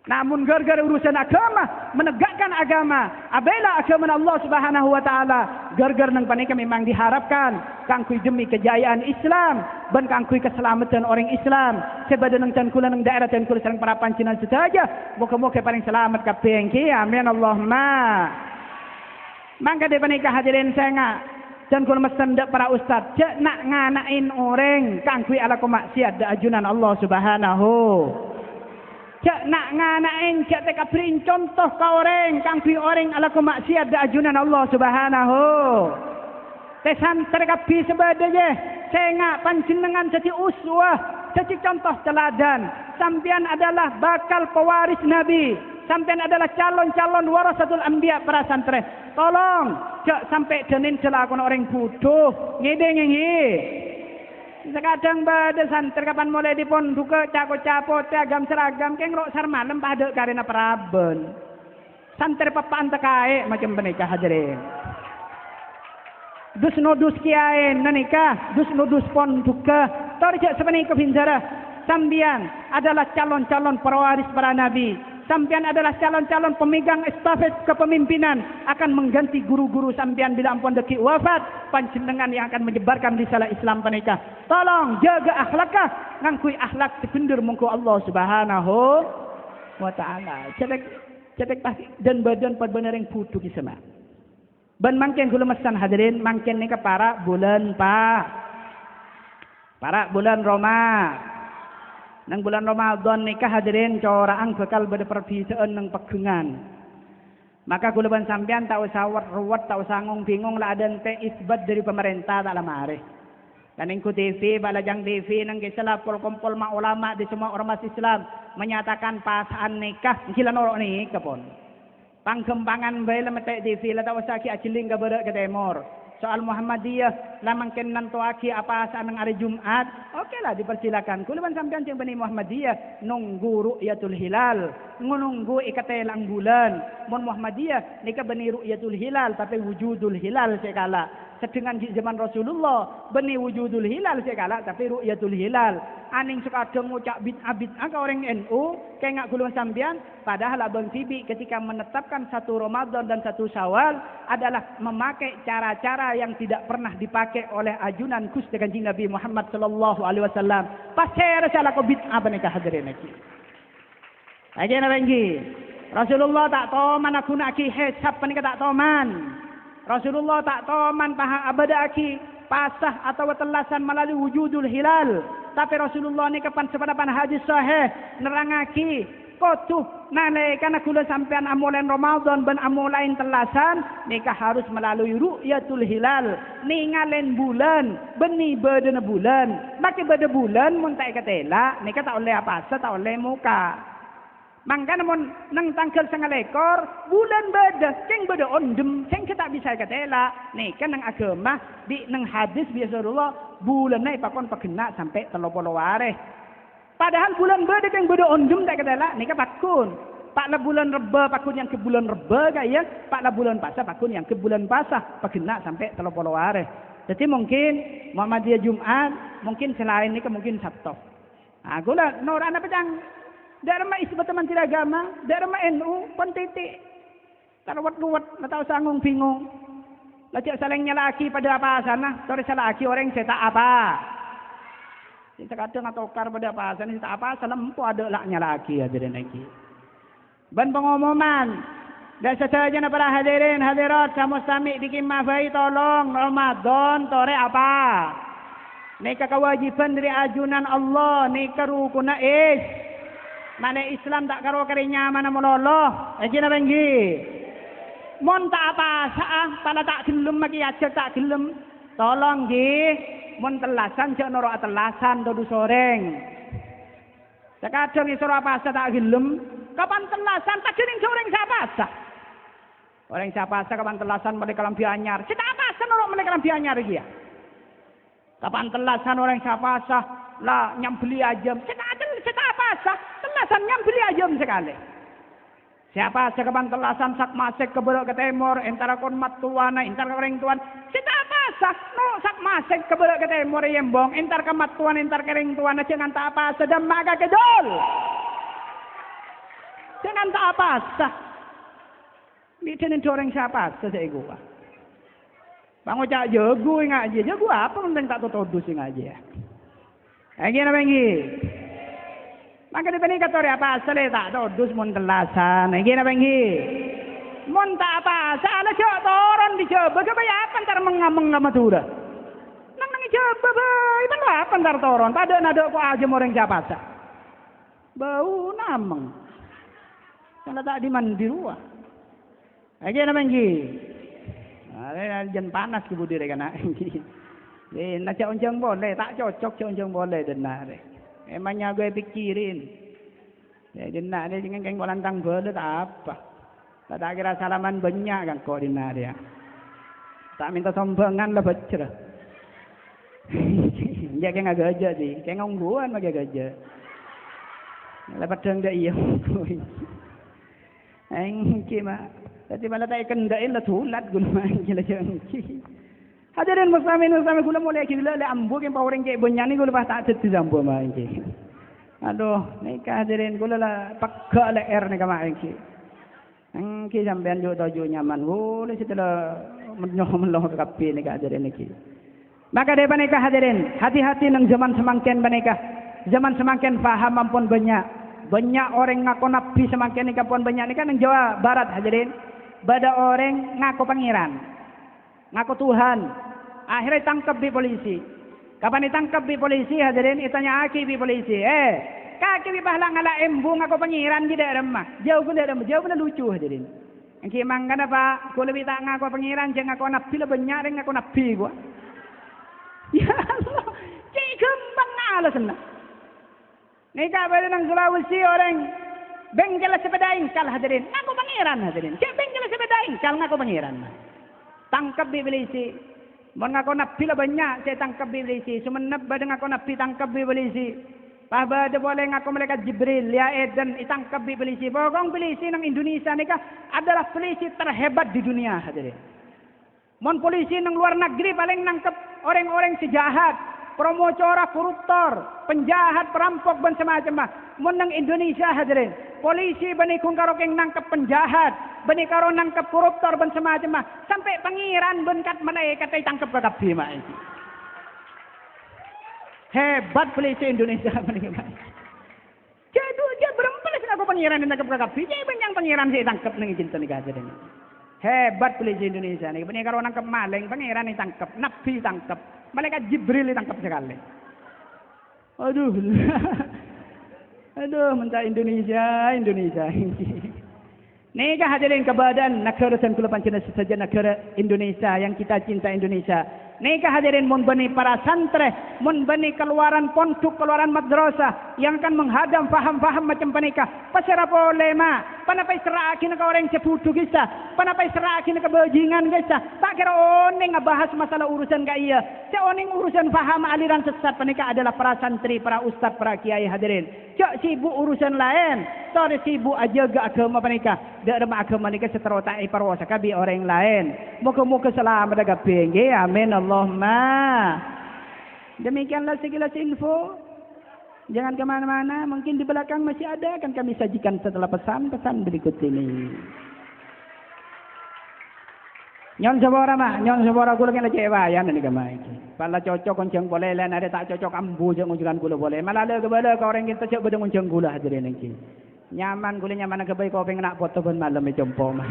Namun ger-ger urusan agama, menegakkan agama, abela agama Allah Subhanahu wa taala, ger-ger nang panika memang diharapkan kangkui demi kejayaan Islam, ben kangkui keselamatan orang Islam. Sebab nang tan kula nang daerah tan kula sareng para pancinan saja, moga-moga paling selamat kabeh ki. Amin Allahumma. Mangka de panika hadirin saya dan kula mesen dak para ustaz, cek nak nganain orang kangkui ala maksiat da ajunan Allah Subhanahu. Cak nak nganain, cak teka beri contoh ke orang, kangkui orang ala maksiat da ajunan Allah Subhanahu. Tesan terkapi sebadanya, sengak panjenengan jadi uswah, jadi contoh teladan. Sampian adalah bakal pewaris Nabi, sampian adalah calon-calon warasatul anbiya para santri. Tolong, cak sampai denin celakon orang bodoh, ngide-ngide. Sekadang pada santri kapan mulai dipon buka cako-capo agam seragam keng rok sar malam pada karena peraben. Santri papaan tekae macam menikah hadirin. Dus nodus kiai nanikah, dus nodus pon buka. Tori jak sepenik kebinjara. Sambian adalah calon-calon pewaris para nabi. Sampian adalah calon-calon pemegang estafet kepemimpinan, akan mengganti guru-guru sampian bila ampun deki wafat, panjenengan yang akan menyebarkan risalah Islam panika. Tolong jaga akhlakah, ngangkui akhlak sekundur mungku Allah Subhanahu wa taala. Cedek dan badan padbener yang putu kisema. Ban mangken kula mesan hadirin, mangken nika para bulan Roma. Nang bulan Ramadan nikah hadirin coraang bekal pada perbisaan nang pegengan. Maka kula ban sampean tak usah ruwet, tak usah bingung lah ada ente isbat dari pemerintah tak lamare. Dan ingku TV, balajang TV nang kisah kompol mak ulama di semua ormas Islam menyatakan pasangan nikah kilan orang ni kapon. Panggembangan bae lemete TV la tak usah ki aciling ka beureuh ke temor. Soal Muhammadiyah lamang kenan toaki apa saat nang hari Jumat, oke lah dipersilakan. Kulaban sampean jeung Bani Muhammadiyah nunggu ru'yatul hilal, nunggu ikatelang bulan. Mun Muhammadiyah nika Bani ru'yatul hilal tapi wujudul hilal sekala. Sedengan di zaman Rasulullah Bani wujudul hilal sekala tapi ru'yatul hilal. Aning sekadang ngucap bid'ah ka orang NU kayak ngak kulaban sampean, padahal Abang Tibi ketika menetapkan satu Ramadan dan satu Syawal adalah memakai cara-cara yang tidak pernah dipakai oleh ajunan Gusti Kanjeng Nabi Muhammad sallallahu alaihi wasallam. Pasir salah ko bid'ah panika hadirin iki. Lagi na bengi. Rasulullah tak toman aku nak ki hisab panika tak toman. Rasulullah tak toman paha abada aki pasah atau telasan melalui wujudul hilal. Tapi Rasulullah ni kapan sepadapan hadis sahih nerangaki kotuh nale kana kula sampean amulan Ramadan ben amulain telasan nikah harus melalui ru'yatul hilal, ningalen bulan beni bedena bulan. Maka beda bulan mun tak katela nikah tak oleh apa tak oleh muka. Mangkana mun nang tanggal 9 bulan beda ceng beda ondem ceng kita bisa katela nikah nang agama di nang hadis biasa Rasulullah bulan nai pakon pakena sampai 30 hari. Padahal bulan beda yang beda ondem tak katela nikah pakun. Paklah bulan reba pakun yang ke bulan reba kaya, paklah bulan pasah pakun yang ke bulan pasah pakena sampai 30 hari. Jadi mungkin Muhammadiyah Jumat, mungkin selain nikah mungkin Sabtu. Ah gula norana pedang daerah ma isbat teman tidak agama, daerah ma NU pun titik. Tarawat-ruwat, tak tahu sanggung bingung. Lajak salingnya laki pada apa sana, tori salah laki orang saya tak apa. Kita kadang atau kar pada apa sana, tak apa, salam empu ada laknya laki hadirin lagi. Ban pengumuman, dan seterusnya para hadirin hadirat sama sami dikimafai tolong Ramadan tore apa? Nika kewajiban dari ajunan Allah, nika rukun is. Mana Islam tak karo kari nyaman mololoh. Ejina benggi. Mon tak apa sah, pala tak gelem maki ajak tak gelem. Tolong gi, mon telasan cek noro telasan dodu soreng. Sekadang isoro apa sah tak gelem. Kapan telasan tak jening soreng siapa sah. Orang siapa sah kapan telasan mereka lampi anyar. Cita apa sah noro mereka lampi anyar dia. Kapan telasan orang siapa sah lah nyambeli ajam. Cita apa sah telasan nyambeli ajam sekali. Siapa sah kapan telasan sak masek ke belok ke timur. Entara kon mat tuana, entar ke ring tuan. Cita apa sah no sak masek ke belok ke timur yembong. Entar ke mat tuan, entar ke ring tuan. Jangan tak apa sah dan maga kedol. Jangan tak apa sah. Ini orang siapa sah saya gua. Bang ucap jago ngaji, jago apa penting tak tutup sing ngaji ya. Lagi apa lagi? Maka di sini kata apa asal tak tutup mun telasan. Lagi apa lagi? Mun tak apa asal cok toron dicoba coba ya apa ntar mengameng matura. Nang coba bae ben apa ntar toron. Pada nado ko aja orang siapa sah. Bau nameng. Kalau tak dimandi ruah. Lagi apa lagi? Jan panas ke budi rekana. Nak cak onceng boleh, tak cocok cak onceng boleh denar. Emangnya gue pikirin. Ya denar dia jangan keng bolantang boleh tak apa. Tak kira salaman banyak kan kau denar ya. Tak minta sombangan lah baca. Dia keng agak aja sih, keng ongguan agak aja. Lepas deng dia iya. Engki mah. Tapi malah tak kendain lah tulat guna gila jengki. Hadirin muslimin gula mulai gila le ambu yang power yang benyani gula pas tak ceti zambu mah engki. Aduh, nika hadirin gula lah pakka le air nika mah engki. Engki sampean jo tojo nyaman gula setelah menyoh ke kapi nika hadirin engki. Maka depan nika hadirin, hati-hati nang zaman semakin banyak. Zaman semakin faham ampun banyak. Banyak orang ngaku nabi semakin nika pun banyak nika nang Jawa Barat hadirin. Bada orang ngaku pangeran, ngaku Tuhan. Akhirnya tangkap di polisi. Kapan ditangkap di polisi hadirin? Itanya aki di polisi. Kaki di pahalang ala embu ngaku pangeran di daerah mah. Jauh pun lucu hadirin. Engki mangkana Pak, ko lebih tak ngaku pangeran jangan ngaku nabi lah banyak orang ngaku nabi gua. Ya Allah, cik kembang ala senang. Nika pada nang Sulawesi orang bengkel sepeda ingkal hadirin. Ngaku pangeran hadirin. Cik bengkel sepeda ingkal ngaku pangeran. Tangkap di polisi. Mun ngaku nabi lah banyak saya tangkap di polisi. Sumenep pada ngaku nabi tangkap di polisi. Pahba ada boleh ngaku mereka Jibril ya Eden ditangkap di polisi. Pokong polisi nang Indonesia nika adalah polisi terhebat di dunia hadirin. Mun polisi nang luar negeri paling nangkep orang-orang sejahat. Promocora, koruptor, penjahat, perampok dan semacam. Mun nang Indonesia hadirin, polisi bani kung karo keng nangkep penjahat, bani karo nangkep koruptor dan semacam. Sampai pangeran benkat malaikat ay tangkep ke kapi mah. Hebat polisi Indonesia bani kung. Jadi dia berempat sih aku pangeran yang tangkep ke kapi. Jadi banyak pangeran saya tangkep nang cinta nikah hadirin. Hebat polisi Indonesia nih. Bani karo nangkep maling, pangeran yang tangkep, nabi tangkep. Malaikat Jibril ditangkap sekali. Aduh. Aduh, mentah Indonesia. Nika hadirin kebadan negara dan kula pancen saja negara Indonesia yang kita cinta Indonesia. Nika hadirin mun bani para santri, mun bani keluaran pondok, keluaran madrasah yang akan menghadam faham-faham macam panika. Pasara polema, panapai serakin ke orang ceputu kisah, panapai serakin ke bajingan kisah. Tak kira oning ngabahas masalah urusan ka iya. Cak oning urusan faham aliran sesat panika adalah para santri, para ustaz, para kiai hadirin. Cak sibuk urusan lain, tore sibuk aja ke agama panika. Dak ada agama nika seterota iparwasa kabi orang lain. Muka-muka selamat daga pengge. Amin Allahumma. Demikianlah sekilas info. Jangan kemana-mana. Mungkin di belakang masih ada akan kami sajikan setelah pesan-pesan berikut ini. Nyon sabora mah, nyon sabora kula kena cewayan ni kamai. Pala cocok konceng boleh lain ada tak cocok ambu jeung unjukan kula boleh. Malah le kebala ka orang kita cek bedeng unjung kula hadirin iki. Nyaman kula nyaman ke baik kau pengen nak foto ben malam e jompo mah.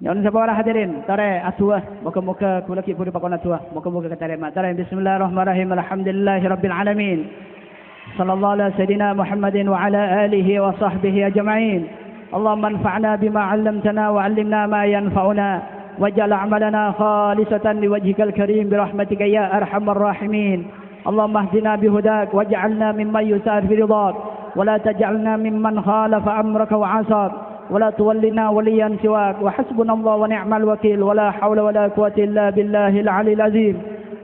Nyon sepora hadirin, tare atuah, muka-muka kula ki puri pakon atuah, muka-muka katarema. Tare bismillahirrahmanirrahim. Alhamdulillahirabbil alamin. Sallallahu ala sayidina Muhammadin wa ala alihi wa sahbihi ajma'in. Allahumma anfa'na bima 'allamtana wa 'allimna ma yanfa'una waj'al a'malana khalisatan liwajhikal karim birahmatika ya arhamar rahimin. Allahumma ihdina bihudak waj'alna mimman yusar fi ridak wa la taj'alna mimman khalafa amraka wa 'asab. ولا تولنا وليا سواك وحسبنا الله ونعم الوكيل ولا حول ولا قوة إلا بالله العلي العظيم.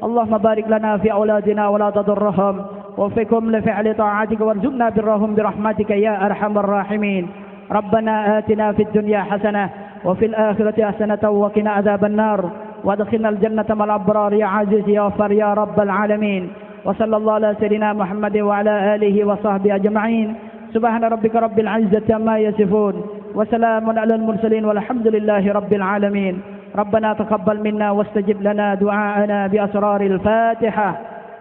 اللهم بارك لنا في أولادنا ولا تضرهم وفقهم لفعل طاعتك وارزقنا برهم برحمتك يا أرحم الراحمين. ربنا آتنا في الدنيا حسنة وفي الآخرة حسنة وقنا عذاب النار وادخلنا الجنة مع الأبرار يا عزيز يا غفار يا رب العالمين. وصلى الله على سيدنا محمد وعلى آله وصحبه أجمعين. سبحان ربك رب العزة عما يصفون وسلام على المرسلين والحمد لله رب العالمين. ربنا تقبل منا واستجب لنا دعاءنا بأسرار الفاتحة.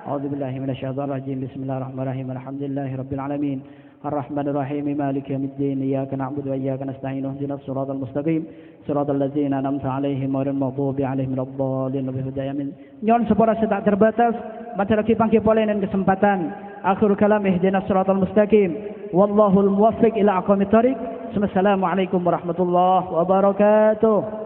أعوذ بالله من الشيطان الرجيم. بسم الله الرحمن الرحيم. الحمد لله رب العالمين الرحمن الرحيم مالك يوم الدين. إياك نعبد وإياك نستعين اهدنا الصراط المستقيم صراط الذين أنعمت عليهم غير المغضوب عليهم ولا الضالين. Nyon sepora setak terbatas masyarakat pangki polen dan kesempatan. Akhir kalam ihdinas siratal mustaqim. Wallahul muwaffiq ila aqwamit thariq. Assalamualaikum warahmatullahi wabarakatuh.